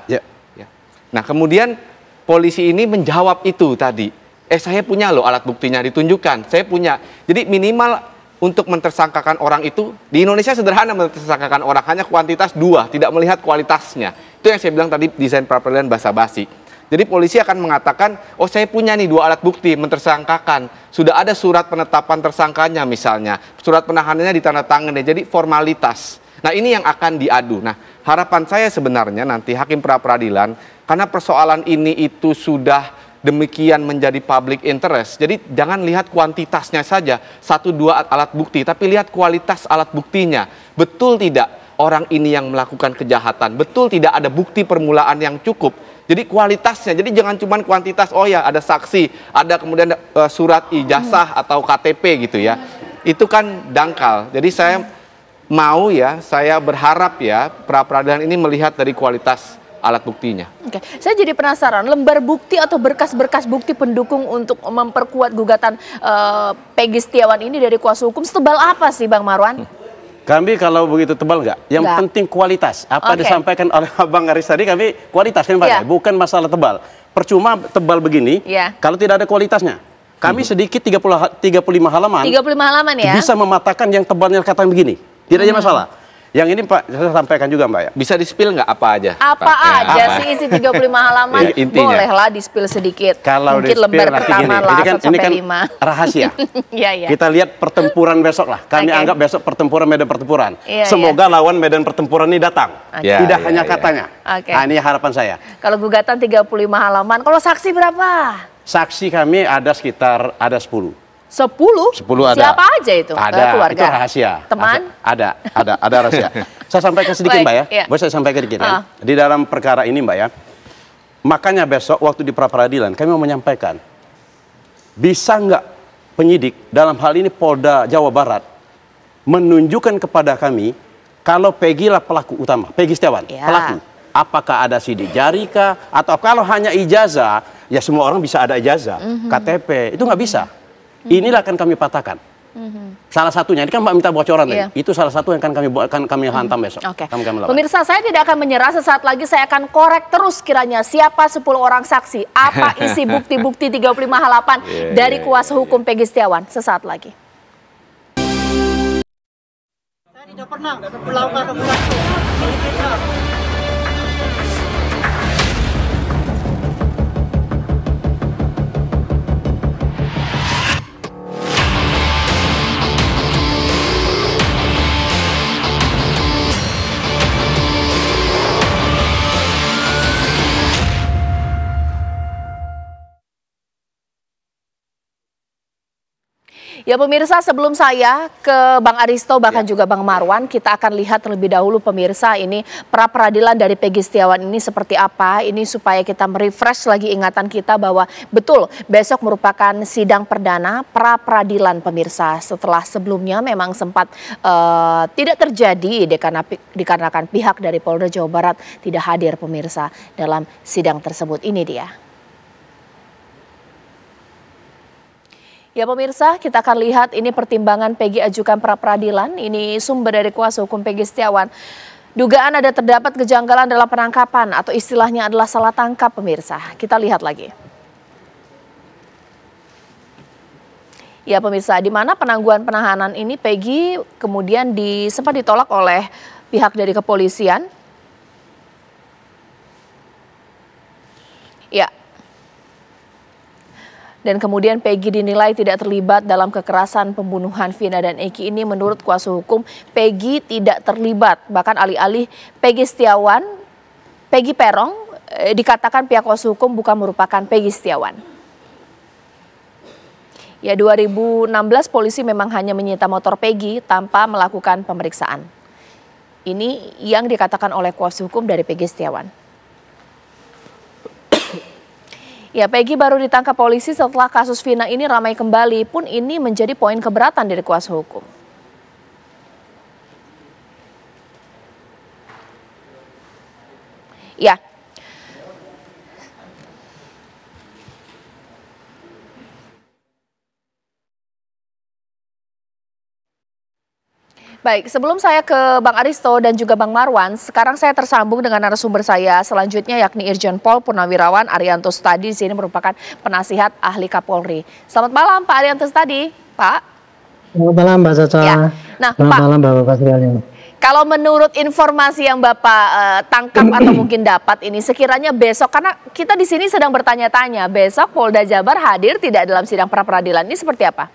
Nah, kemudian polisi ini menjawab itu tadi. Saya punya loh alat buktinya, ditunjukkan, saya punya. Jadi minimal untuk mentersangkakan orang itu, di Indonesia sederhana mentersangkakan orang, hanya kuantitas 2, tidak melihat kualitasnya. Itu yang saya bilang tadi, desain pra-peradilan basa-basi. Jadi polisi akan mengatakan, oh saya punya nih 2 alat bukti mentersangkakan. Sudah ada surat penetapan tersangkanya misalnya, surat penahanannya ditandatangani, jadi formalitas. Nah, ini yang akan diadu. Nah, harapan saya sebenarnya nanti hakim pra-peradilan, karena persoalan ini itu sudah demikian menjadi public interest. Jadi jangan lihat kuantitasnya saja, 1-2 alat bukti, tapi lihat kualitas alat buktinya. Betul tidak orang ini yang melakukan kejahatan? Betul tidak ada bukti permulaan yang cukup? Jadi kualitasnya, jadi jangan cuma kuantitas, oh ya ada saksi, ada kemudian surat ijazah atau KTP gitu ya. Itu kan dangkal. Jadi saya mau ya, saya berharap ya pra-peradilan ini melihat dari kualitas alat buktinya. Oke, saya jadi penasaran, lembar bukti atau berkas-berkas bukti pendukung untuk memperkuat gugatan Peggy Setiawan ini dari kuasa hukum setebal apa sih Bang Marwan? Kami kalau begitu tebal nggak? Yang penting kualitas. Apa disampaikan oleh Bang Aris tadi, kami kualitas kan Pak, bukan masalah tebal. Percuma tebal begini, kalau tidak ada kualitasnya. Kami sedikit 35 halaman. 35 halaman ya? Bisa mematahkan yang tebalnya katakan begini. Tidak ada masalah. Yang ini Pak, saya sampaikan juga Mbak ya. Bisa di-spill nggak apa aja? Apa aja sih isi 35 halaman? Bolehlah di-spill sedikit. Kalau mungkin lembar pertama lah, ini kan rahasia. Kita lihat pertempuran besok lah. Kami anggap besok pertempuran medan pertempuran. Semoga lawan medan pertempuran ini datang. Tidak hanya katanya. Nah, ini harapan saya. Kalau gugatan 35 halaman, kalau saksi berapa? Saksi kami ada sekitar 10. 10 ada. Siapa aja itu? Ada, keluarga? Itu rahasia. Teman? Ada rahasia. Saya sampaikan sedikit Mbak ya. Boleh saya sampaikan sedikit ya. Di dalam perkara ini Mbak ya. Makanya besok waktu di pra-peradilan kami mau menyampaikan. Bisa nggak penyidik dalam hal ini Polda Jawa Barat menunjukkan kepada kami kalau Peggy lah pelaku utama, Peggy Setiawan, pelaku. Apakah ada sidik jari kah? Atau kalau hanya ijazah, ya semua orang bisa ada ijazah, KTP, itu nggak bisa. Inilah akan kami patahkan. Salah satunya, ini kan Mbak minta bocoran tadi. Itu salah satu yang akan kami hantam besok. Pemirsa, saya tidak akan menyerah. Sesaat lagi saya akan korek terus kiranya siapa 10 orang saksi. Apa isi bukti-bukti 35 halaman dari kuasa hukum Peggy Setiawan. Sesaat lagi. Saya tidak pernah melakukan operasi. Ya pemirsa, sebelum saya ke Bang Aristo bahkan juga Bang Marwan, kita akan lihat terlebih dahulu pemirsa ini pra-peradilan dari Peggy Setiawan ini seperti apa. Ini supaya kita merefresh lagi ingatan kita bahwa betul besok merupakan sidang perdana pra-peradilan pemirsa. Setelah sebelumnya memang sempat tidak terjadi dikarenakan pihak dari Polda Jawa Barat tidak hadir pemirsa dalam sidang tersebut. Ini dia. Ya pemirsa, kita akan lihat ini pertimbangan Peggy ajukan pra-peradilan. Ini sumber dari kuasa hukum Peggy Setiawan. Dugaan ada terdapat kejanggalan dalam penangkapan atau istilahnya adalah salah tangkap pemirsa. Kita lihat lagi. Ya pemirsa, di mana penangguhan penahanan ini Peggy kemudian sempat ditolak oleh pihak dari kepolisian. Ya. Dan kemudian Peggy dinilai tidak terlibat dalam kekerasan pembunuhan Vina dan Eki ini. Menurut kuasa hukum, Peggy tidak terlibat. Bahkan alih-alih Peggy Setiawan, Peggy Perong dikatakan pihak kuasa hukum bukan merupakan Peggy Setiawan. Ya 2016 polisi memang hanya menyita motor Peggy tanpa melakukan pemeriksaan. Ini yang dikatakan oleh kuasa hukum dari Peggy Setiawan. Ya, Peggy baru ditangkap polisi setelah kasus Vina ini ramai kembali, pun ini menjadi poin keberatan dari kuasa hukum. Ya. Baik, sebelum saya ke Bang Aristo dan juga Bang Marwan, sekarang saya tersambung dengan narasumber saya selanjutnya yakni Irjen Pol Purnawirawan Arianto Stadi. Ini merupakan penasihat ahli Kapolri. Selamat malam Pak Arianto Stadi, Pak. Selamat malam Mbak Caca. Ya. Nah, selamat Pak, malam Bapak sekalian. Kalau menurut informasi yang Bapak tangkap atau mungkin dapat ini, sekiranya besok, karena kita di sini sedang bertanya-tanya, besok Polda Jabar hadir tidak dalam sidang pra-peradilan, ini seperti apa?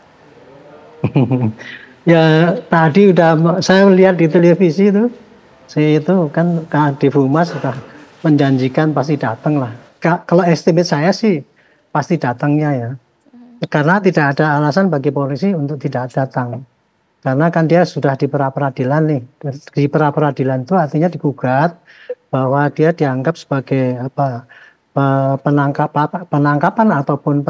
Ya tadi udah saya lihat di televisi itu kan Kadif Humas sudah menjanjikan pasti datang lah. Kalau estimate saya sih pasti datangnya ya. Karena tidak ada alasan bagi polisi untuk tidak datang. Karena kan dia sudah di pra-peradilan nih. Di pra-peradilan itu artinya digugat bahwa dia dianggap sebagai penangkapan ataupun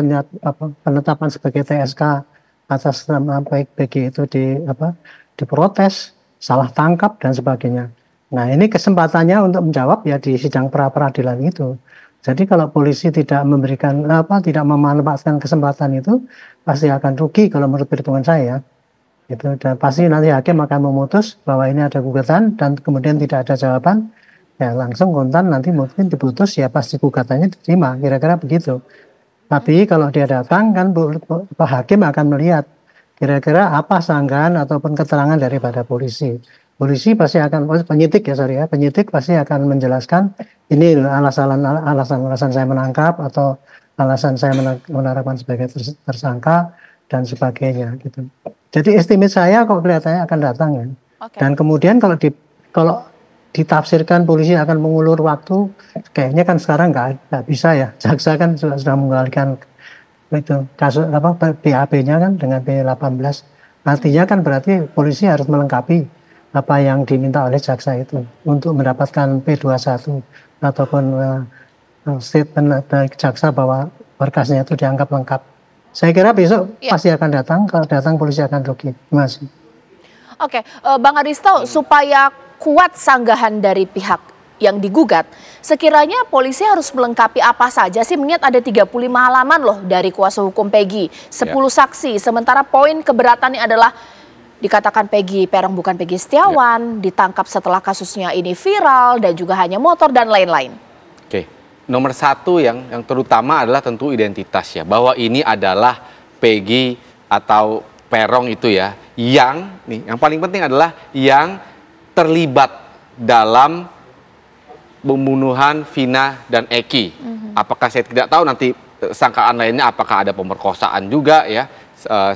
penetapan sebagai TSK atas nama Peggy itu diprotes, salah tangkap dan sebagainya. Nah ini kesempatannya untuk menjawab ya di sidang pra-peradilan itu. Jadi kalau polisi tidak memberikan tidak memanfaatkan kesempatan itu pasti akan rugi kalau menurut perhitungan saya. Gitu. Dan pasti nanti hakim akan memutus bahwa ini ada gugatan dan kemudian tidak ada jawaban, ya langsung kontan nanti mungkin diputus ya pasti gugatannya diterima, kira-kira begitu. Tapi kalau dia datang kan Pak Hakim akan melihat kira-kira apa sanggahan ataupun keterangan daripada polisi. Polisi pasti akan, penyidik pasti akan menjelaskan ini alasan saya menangkap atau alasan saya menetapkan sebagai tersangka dan sebagainya gitu. Jadi estimate saya kok kelihatannya akan datang ya. Okay. Dan kemudian kalau ditafsirkan polisi akan mengulur waktu, kayaknya kan sekarang nggak bisa ya. Jaksa kan sudah mengalihkan itu kasus BAP-nya kan dengan P18. Artinya kan berarti polisi harus melengkapi apa yang diminta oleh jaksa itu untuk mendapatkan P21 ataupun statement dari jaksa bahwa berkasnya itu dianggap lengkap. Saya kira besok pasti akan datang. Kalau datang polisi akan rugi. Terima kasih. Oke, Bang Aristo, supaya kuat sanggahan dari pihak yang digugat, sekiranya polisi harus melengkapi apa saja sih? Mengingat ada 35 halaman loh dari kuasa hukum Peggy, 10 saksi, sementara poin keberatannya adalah dikatakan Peggy Perong bukan Peggy Setiawan, ditangkap setelah kasusnya ini viral dan juga hanya motor dan lain-lain. Oke, nomor satu yang terutama adalah tentu identitas ya, bahwa ini adalah Peggy atau Perong itu ya, yang paling penting adalah yang terlibat dalam pembunuhan Vina dan Eki. Apakah saya tidak tahu nanti sangkaan lainnya apakah ada pemerkosaan juga ya,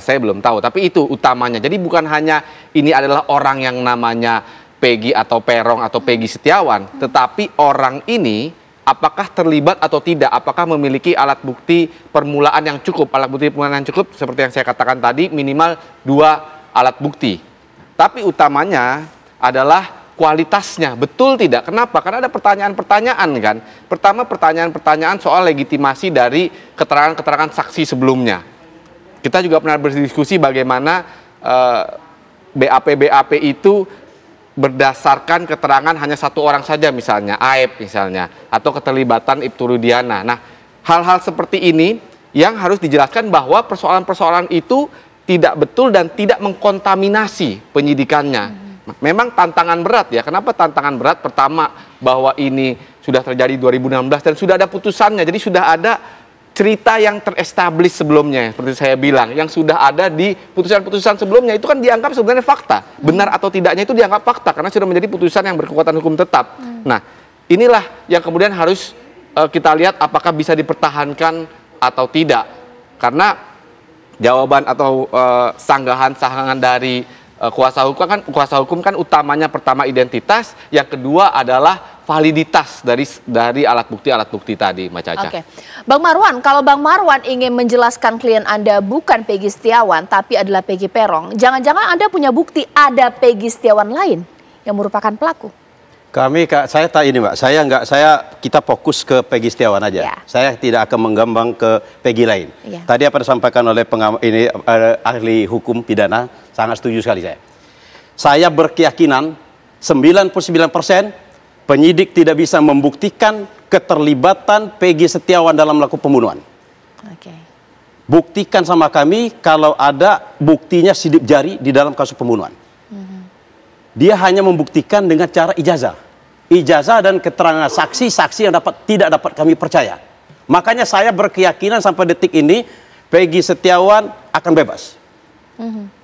saya belum tahu. Tapi itu utamanya. Jadi bukan hanya ini adalah orang yang namanya Peggy atau Perong atau Peggy Setiawan, tetapi orang ini apakah terlibat atau tidak, apakah memiliki alat bukti permulaan yang cukup. Alat bukti permulaan yang cukup seperti yang saya katakan tadi, minimal 2 alat bukti. Tapi utamanya adalah kualitasnya, betul tidak? Kenapa? Karena ada pertanyaan-pertanyaan kan. Pertama, pertanyaan-pertanyaan soal legitimasi dari keterangan-keterangan saksi sebelumnya. Kita juga pernah berdiskusi bagaimana BAP itu berdasarkan keterangan hanya 1 orang saja, misalnya Aep misalnya, atau keterlibatan Ibtu Rudiana. Nah, hal-hal seperti ini yang harus dijelaskan bahwa persoalan-persoalan itu tidak betul dan tidak mengkontaminasi penyidikannya. Memang tantangan berat ya. Kenapa tantangan berat? Pertama, bahwa ini sudah terjadi 2016 dan sudah ada putusannya. Jadi sudah ada cerita yang terestablis sebelumnya, seperti saya bilang, yang sudah ada di putusan-putusan sebelumnya, itu kan dianggap sebenarnya fakta. Benar atau tidaknya itu dianggap fakta, karena sudah menjadi putusan yang berkekuatan hukum tetap. Nah, inilah yang kemudian harus kita lihat apakah bisa dipertahankan atau tidak. Karena jawaban atau sanggahan-sanggahan dari kuasa hukum kan utamanya pertama identitas, yang kedua adalah validitas dari alat bukti tadi, Mbak Caca. Oke, Bang Marwan, kalau Bang Marwan ingin menjelaskan klien Anda bukan Peggy Setiawan tapi adalah Peggy Peron, jangan-jangan Anda punya bukti ada Peggy Setiawan lain yang merupakan pelaku? Saya tak ini Mbak, kita fokus ke Peggy Setiawan aja. Ya. Saya tidak akan menggambang ke Peggy lain. Ya. Tadi apa disampaikan oleh ahli hukum pidana, sangat setuju sekali saya. Saya berkeyakinan 99% penyidik tidak bisa membuktikan keterlibatan Peggy Setiawan dalam melakukan pembunuhan. Oke. Buktikan sama kami kalau ada buktinya sidik jari di dalam kasus pembunuhan. Dia hanya membuktikan dengan cara ijazah. Ijazah dan keterangan saksi-saksi yang tidak dapat kami percaya. Makanya saya berkeyakinan sampai detik ini Peggy Setiawan akan bebas.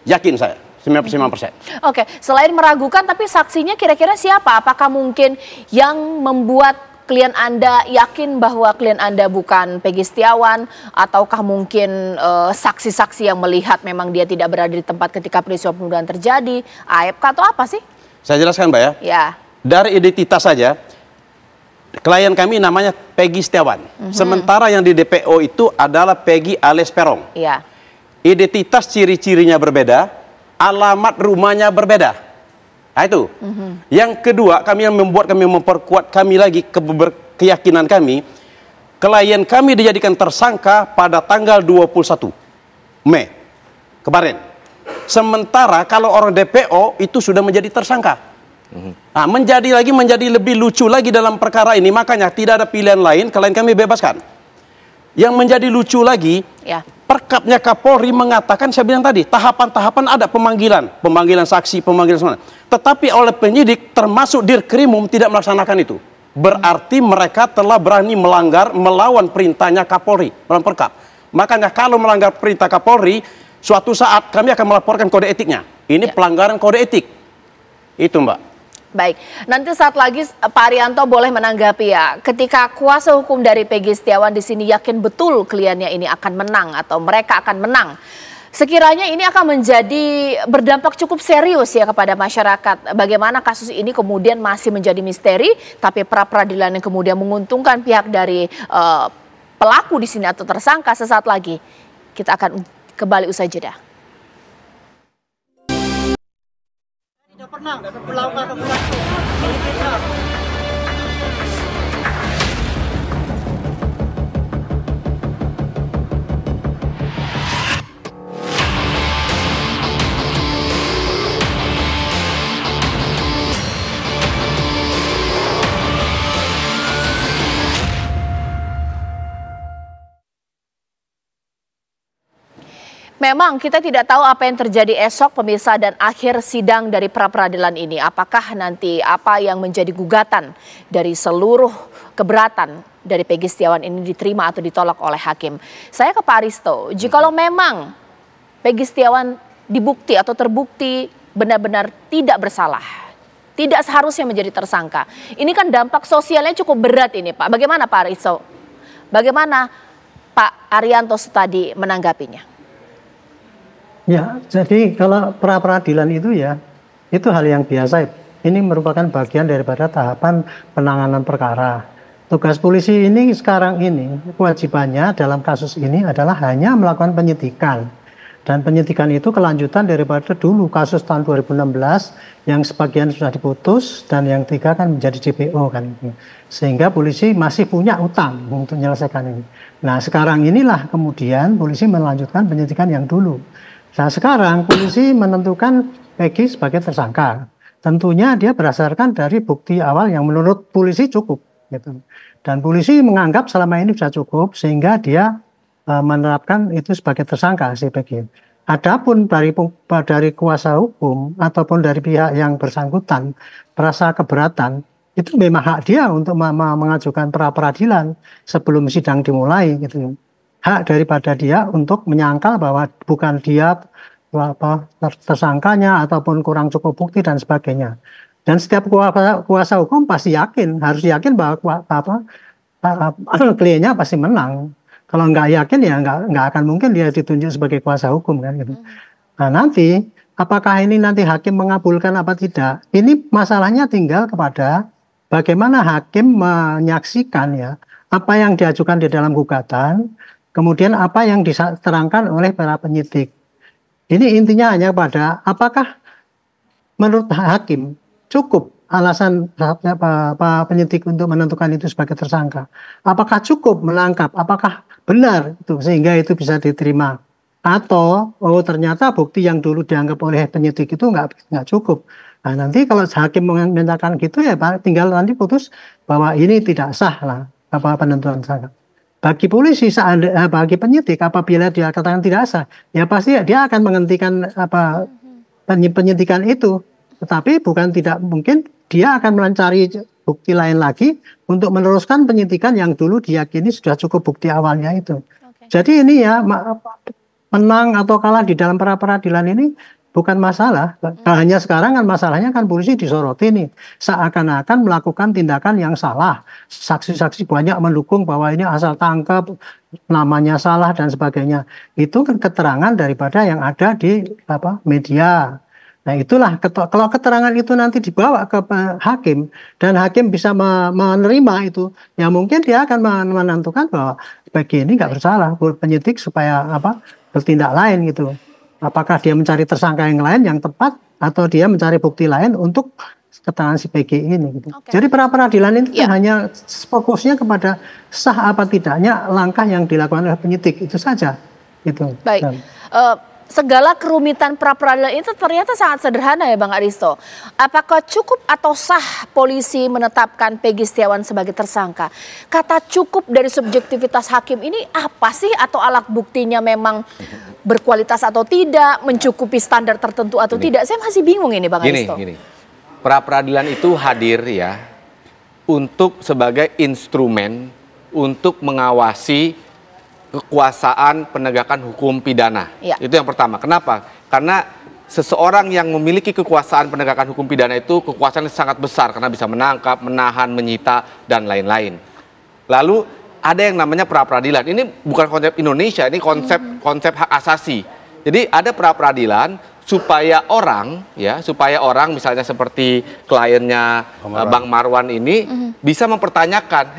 Yakin saya. 99%. Oke, selain meragukan, tapi saksinya kira-kira siapa? Apakah mungkin yang membuat klien Anda yakin bahwa klien Anda bukan Peggy Setiawan, ataukah mungkin saksi-saksi yang melihat memang dia tidak berada di tempat ketika peristiwa pembunuhan terjadi, AFK atau apa sih? Saya jelaskan Mbak ya. Ya. Dari identitas saja, klien kami namanya Peggy Setiawan. Sementara yang di DPO itu adalah Peggy alias Peron. Iya. Identitas ciri-cirinya berbeda, alamat rumahnya berbeda. Nah itu. Yang kedua, yang memperkuat kami lagi keyakinan kami, klien kami dijadikan tersangka pada tanggal 21 Mei kemarin. Sementara kalau orang DPO itu sudah menjadi tersangka. Nah, menjadi lebih lucu lagi dalam perkara ini, makanya tidak ada pilihan lain, klien kami bebaskan. Yang menjadi lucu lagi, Perkapnya Kapolri mengatakan, saya bilang tadi, tahapan-tahapan ada pemanggilan saksi, pemanggilan semua. Tetapi oleh penyidik, termasuk Dirkrimum tidak melaksanakan itu. Berarti mereka telah berani melawan perintahnya Kapolri dalam Perkap. Makanya kalau melanggar perintah Kapolri, suatu saat kami akan melaporkan kode etiknya. Ini pelanggaran kode etik. Itu Mbak. Baik, nanti saat lagi Pak Arianto boleh menanggapi ya. Ketika kuasa hukum dari Peggy Setiawan di sini yakin betul kliennya ini akan menang atau mereka akan menang, sekiranya ini akan menjadi berdampak cukup serius ya kepada masyarakat. Bagaimana kasus ini kemudian masih menjadi misteri, tapi pra-peradilan yang kemudian menguntungkan pihak dari pelaku di sini atau tersangka. Sesaat lagi kita akan kembali usai jeda. Tidak pernah melakukan operasi militer. Memang kita tidak tahu apa yang terjadi esok pemirsa dan akhir sidang dari pra-peradilan ini. Apakah nanti apa yang menjadi gugatan dari seluruh keberatan dari Peggy Setiawan ini diterima atau ditolak oleh hakim. Saya ke Pak Aristo, jikalau memang Peggy Setiawan dibukti atau terbukti benar-benar tidak bersalah, tidak seharusnya menjadi tersangka. Ini kan dampak sosialnya cukup berat ini Pak. Bagaimana Pak Aristo? Bagaimana Pak Arianto tadi menanggapinya? Ya, jadi kalau pra-peradilan itu ya, itu hal yang biasa. Ini merupakan bagian daripada tahapan penanganan perkara. Tugas polisi ini sekarang ini kewajibannya dalam kasus ini adalah hanya melakukan penyidikan. Dan penyidikan itu kelanjutan daripada dulu kasus tahun 2016 yang sebagian sudah diputus dan yang 3 kan menjadi DPO kan. Sehingga polisi masih punya utang untuk menyelesaikan ini. Nah sekarang inilah kemudian polisi melanjutkan penyidikan yang dulu. Nah sekarang polisi menentukan Peggy sebagai tersangka. Tentunya dia berdasarkan dari bukti awal yang menurut polisi cukup. Gitu. Dan polisi menganggap selama ini sudah cukup sehingga dia menerapkan itu sebagai tersangka si Peggy. Adapun dari kuasa hukum ataupun dari pihak yang bersangkutan merasa keberatan, itu memang hak dia untuk mengajukan pra peradilan sebelum sidang dimulai gitu. Hak daripada dia untuk menyangkal bahwa bukan dia tersangkanya ataupun kurang cukup bukti dan sebagainya. Dan setiap kuasa hukum pasti harus yakin bahwa kliennya pasti menang. Kalau nggak yakin ya nggak akan mungkin dia ditunjuk sebagai kuasa hukum kan gitu. Nah nanti apakah ini nanti hakim mengabulkan apa tidak? Ini masalahnya tinggal kepada bagaimana hakim menyaksikan ya apa yang diajukan di dalam gugatan, kemudian apa yang diterangkan oleh para penyidik. Ini intinya hanya pada apakah menurut hakim cukup alasan penyidik untuk menentukan itu sebagai tersangka. Apakah cukup menangkap? Apakah benar itu sehingga itu bisa diterima? Atau ternyata bukti yang dulu dianggap oleh penyidik itu nggak cukup. Nah nanti kalau hakim menyatakan gitu ya tinggal nanti putus bahwa ini tidak sah lah penentuan tersangka. Bagi polisi, bagi penyidik apabila dia katakan tidak sah, ya pasti dia akan menghentikan penyidikan itu. Tetapi bukan tidak mungkin dia akan mencari bukti lain lagi untuk meneruskan penyidikan yang dulu diyakini sudah cukup bukti awalnya itu. Jadi ini ya menang atau kalah di dalam pra peradilan ini bukan masalah. Hanya sekarang kan masalahnya kan polisi disoroti nih. Seakan-akan melakukan tindakan yang salah. Saksi-saksi banyak mendukung bahwa ini asal tangkap, namanya salah dan sebagainya. Itu kan keterangan daripada yang ada di media. Nah itulah kalau keterangan itu nanti dibawa ke hakim dan hakim bisa menerima itu, ya mungkin dia akan menentukan bahwa Peggy ini nggak bersalah, penyidik supaya bertindak lain gitu. Apakah dia mencari tersangka yang lain yang tepat atau dia mencari bukti lain untuk keterangan si Peggy ini. Gitu. Jadi pra peradilan itu hanya fokusnya kepada sah apa tidaknya langkah yang dilakukan oleh penyidik itu saja. Gitu. Baik. Segala kerumitan pra peradilan itu ternyata sangat sederhana ya Bang Aristo. Apakah cukup atau sah polisi menetapkan Peggy Setiawan sebagai tersangka? Kata cukup dari subjektivitas hakim ini apa sih? Atau alat buktinya memang berkualitas atau tidak, mencukupi standar tertentu atau tidak? Saya masih bingung ini Bang Aristo. Gini, pra peradilan itu hadir ya untuk sebagai instrumen untuk mengawasi kekuasaan penegakan hukum pidana. Ya. Itu yang pertama. Kenapa? Karena seseorang yang memiliki kekuasaan penegakan hukum pidana itu kekuasaan sangat besar karena bisa menangkap, menahan, menyita dan lain-lain. Lalu ada yang namanya pra peradilan. Ini bukan konsep Indonesia, ini konsep hak asasi. Jadi ada pra peradilan supaya orang misalnya seperti kliennya Bang Marwan ini bisa mempertanyakan,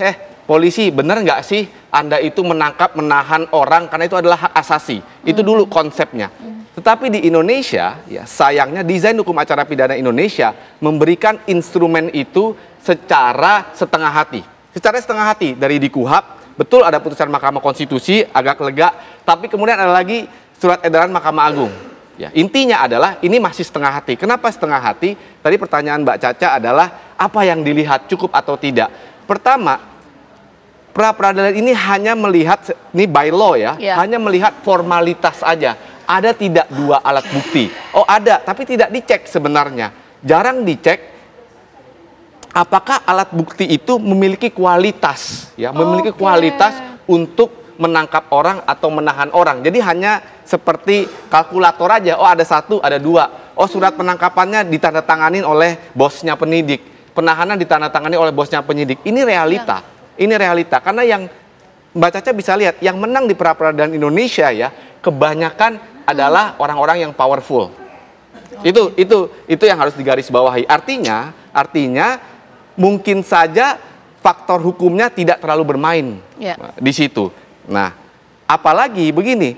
polisi benar nggak sih Anda itu menangkap, menahan orang karena itu adalah hak asasi. Itu dulu konsepnya. Tetapi di Indonesia, ya sayangnya desain hukum acara pidana Indonesia memberikan instrumen itu secara setengah hati. Secara setengah hati dari di KUHP, betul ada putusan Mahkamah Konstitusi agak lega, tapi kemudian ada lagi surat edaran Mahkamah Agung. Ya, intinya adalah ini masih setengah hati. Kenapa setengah hati? Tadi pertanyaan Mbak Caca adalah apa yang dilihat cukup atau tidak. Pertama, pra peradilan ini hanya melihat, ini by law ya, hanya melihat formalitas aja. Ada tidak dua alat bukti? Oh ada, tapi tidak dicek sebenarnya. Jarang dicek apakah alat bukti itu memiliki kualitas, ya, memiliki kualitas untuk menangkap orang atau menahan orang. Jadi hanya seperti kalkulator aja. Oh ada satu, ada dua. Oh surat penangkapannya ditandatangani oleh bosnya penyidik, penahanan ditandatangani oleh bosnya penyidik. Ini realita. Ini realita, karena yang Mbak Caca bisa lihat, yang menang di pra peradilan Indonesia ya, kebanyakan adalah orang-orang yang powerful. Itu yang harus digarisbawahi. Artinya mungkin saja faktor hukumnya tidak terlalu bermain di situ. Nah, apalagi begini,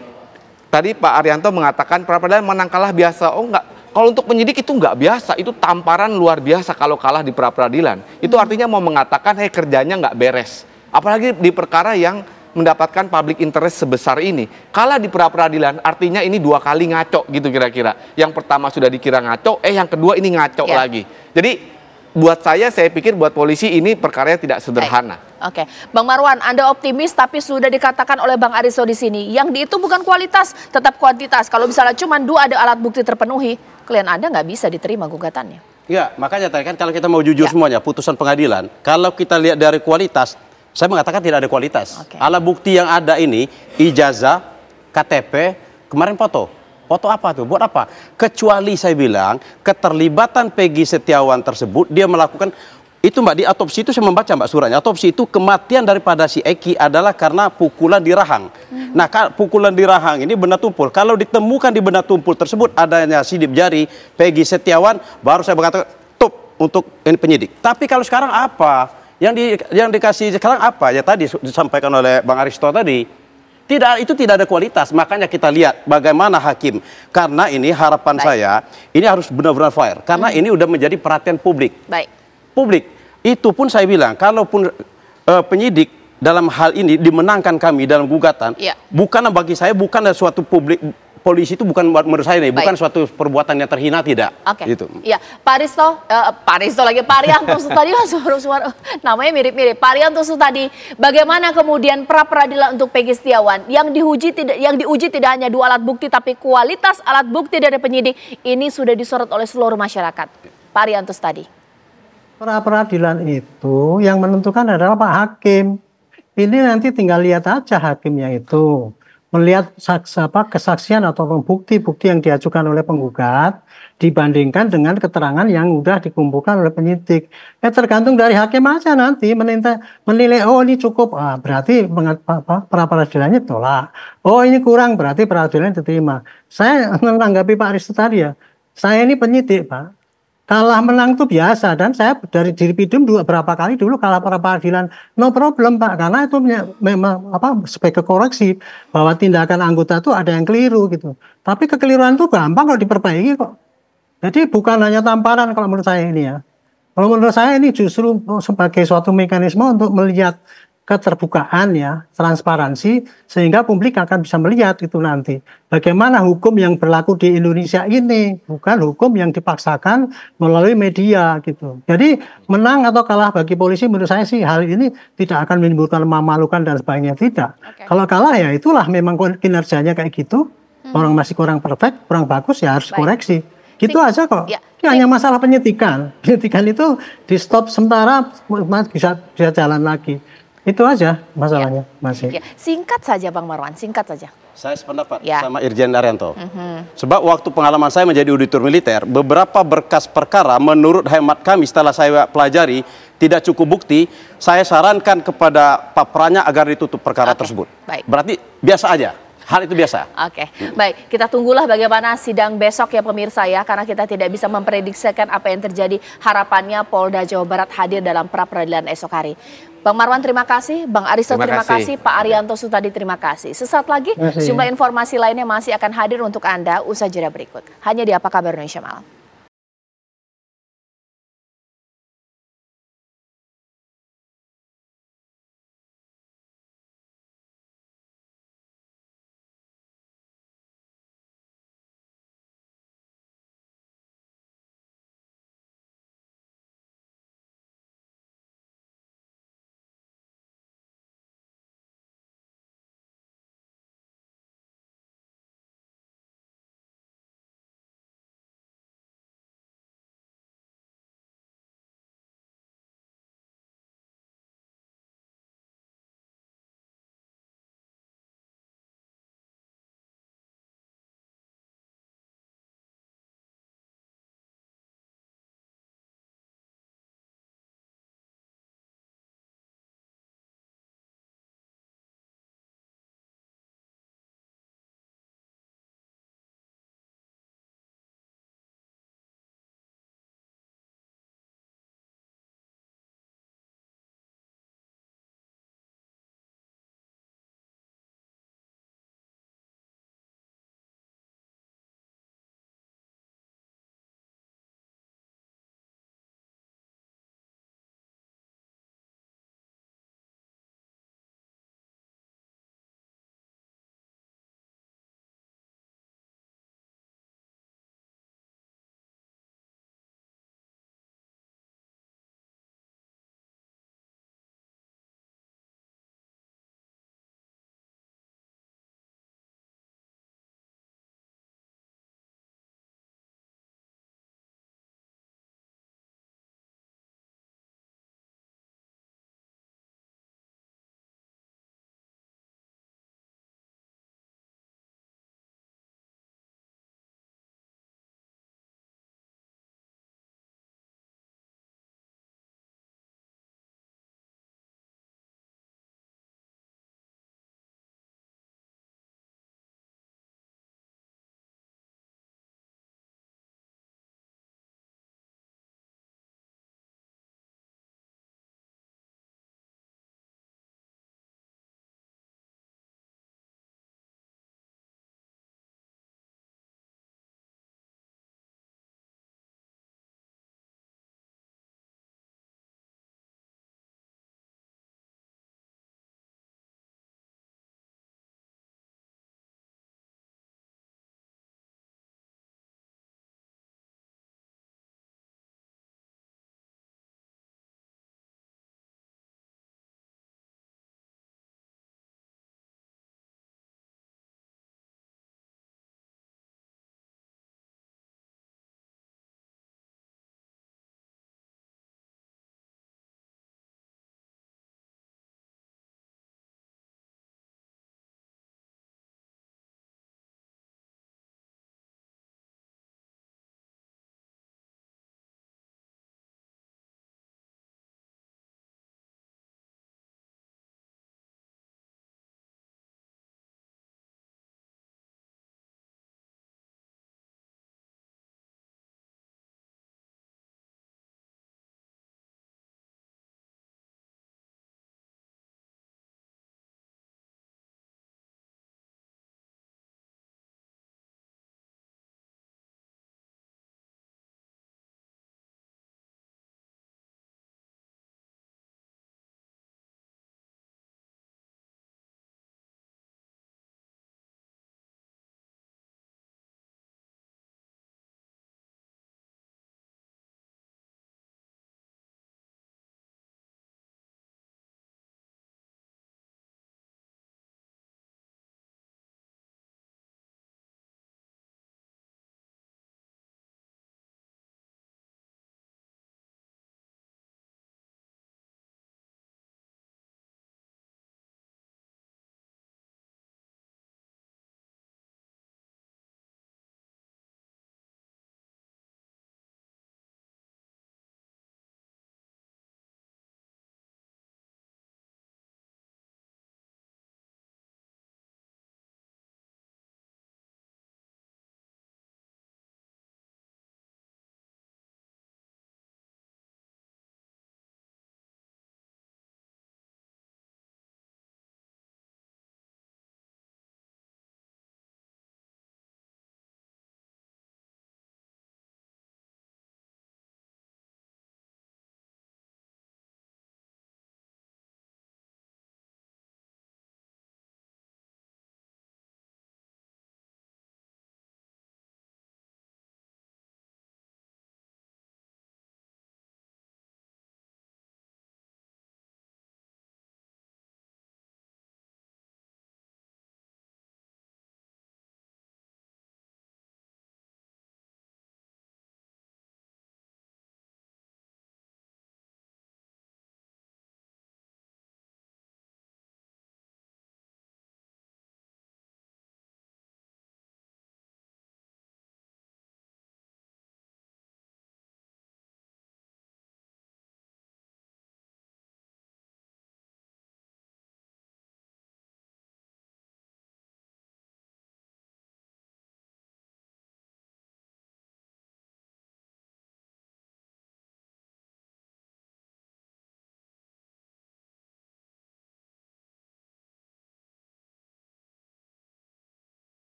tadi Pak Arianto mengatakan pra-peradilan menang kalah biasa. Oh enggak, kalau untuk penyidik itu enggak biasa, itu tamparan luar biasa kalau kalah di pra-peradilan. Itu artinya mau mengatakan, kerjanya nggak beres. Apalagi di perkara yang mendapatkan public interest sebesar ini. Kalah di pra-peradilan artinya ini 2 kali ngaco gitu kira-kira. Yang pertama sudah dikira ngaco, yang kedua ini ngaco lagi. Jadi buat saya pikir buat polisi ini perkaranya tidak sederhana. Oke, Bang Marwan, Anda optimis tapi sudah dikatakan oleh Bang Aristo di sini, yang itu bukan kualitas, tetap kuantitas. Kalau misalnya cuma 2 ada alat bukti terpenuhi, klien Anda nggak bisa diterima gugatannya. Ya, makanya tadi kan kalau kita mau jujur semuanya, putusan pengadilan, kalau kita lihat dari kualitas, saya mengatakan tidak ada kualitas. Alat bukti yang ada ini, ijazah, KTP, kemarin foto. Foto apa tuh? Buat apa? Kecuali saya bilang, keterlibatan Peggy Setiawan tersebut, dia melakukan, itu Mbak, di autopsi itu saya membaca Mbak suratnya, autopsi itu kematian daripada si Eki adalah karena pukulan di rahang. Nah, pukulan di rahang ini benda tumpul. Kalau ditemukan di benda tumpul tersebut adanya sidik jari Peggy Setiawan, baru saya mengatakan, top untuk ini penyidik. Tapi kalau sekarang apa? Yang dikasih sekarang apa? Ya tadi disampaikan oleh Bang Aristo tadi. Itu tidak ada kualitas. Makanya kita lihat bagaimana hakim. Karena ini harapan saya, ini harus benar-benar fair. Karena ini udah menjadi perhatian publik. Publik. Itu pun saya bilang, kalaupun penyidik dalam hal ini dimenangkan kami dalam gugatan, bukan bagi saya, bukan suatu publik. Polisi itu bukan menurut saya nih, bukan suatu perbuatan yang terhina, tidak. Gitu. Iya, Pak Aristo lagi, Pak Arianto tadi suara namanya mirip-mirip. Pak Arianto tadi, bagaimana kemudian pra-peradilan untuk Peggy Setiawan yang diuji tidak hanya 2 alat bukti, tapi kualitas alat bukti dari penyidik ini sudah disorot oleh seluruh masyarakat. Pak Arianto tadi. Pra-peradilan itu yang menentukan adalah Pak Hakim. Ini nanti tinggal lihat aja hakimnya itu. Melihat kesaksian atau bukti-bukti yang diajukan oleh penggugat dibandingkan dengan keterangan yang sudah dikumpulkan oleh penyidik. Tergantung dari hakim aja nanti menilai, oh ini cukup, berarti pra-peradilannya tolak. Oh ini kurang, berarti peradilan diterima. Saya menanggapi Pak Aristo tadi ya, saya ini penyidik Pak. Kalah menang itu biasa, dan saya dari Dirpidum berapa kali dulu kalah peradilan, no problem Pak, karena itu memang sebagai koreksi bahwa tindakan anggota itu ada yang keliru gitu. Tapi kekeliruan itu gampang kalau diperbaiki kok. Jadi bukan hanya tamparan kalau menurut saya ini ya. Kalau menurut saya ini justru sebagai suatu mekanisme untuk melihat keterbukaan ya, transparansi, sehingga publik akan bisa melihat itu nanti bagaimana hukum yang berlaku di Indonesia ini, bukan hukum yang dipaksakan melalui media gitu. Jadi menang atau kalah bagi polisi menurut saya sih hal ini tidak akan menimbulkan memalukan dan sebagainya, tidak. Kalau kalah ya itulah memang kinerjanya kayak gitu, orang masih kurang perfect, kurang bagus ya harus koreksi. Gitu aja kok. Ini hanya masalah penyidikan. Penyidikan itu di stop sementara bisa jalan lagi. Itu aja masalahnya, masih. Singkat saja Bang Marwan, singkat saja. Saya sependapat sama Irjen Arianto. Sebab waktu pengalaman saya menjadi auditor militer, beberapa berkas perkara menurut hemat kami setelah saya pelajari tidak cukup bukti, saya sarankan kepada Pak Pranya agar ditutup perkara tersebut. Berarti biasa aja. Hal itu biasa. Baik, kita tunggulah bagaimana sidang besok ya pemirsa ya, karena kita tidak bisa memprediksikan apa yang terjadi. Harapannya Polda Jawa Barat hadir dalam pra-peradilan esok hari. Bang Marwan terima kasih, Bang Aristo terima kasih, Pak Arianto Sutadi terima kasih. Sesaat lagi sejumlah informasi lainnya masih akan hadir untuk Anda usai jeda berikut. Hanya di Apa Kabar Indonesia Malam.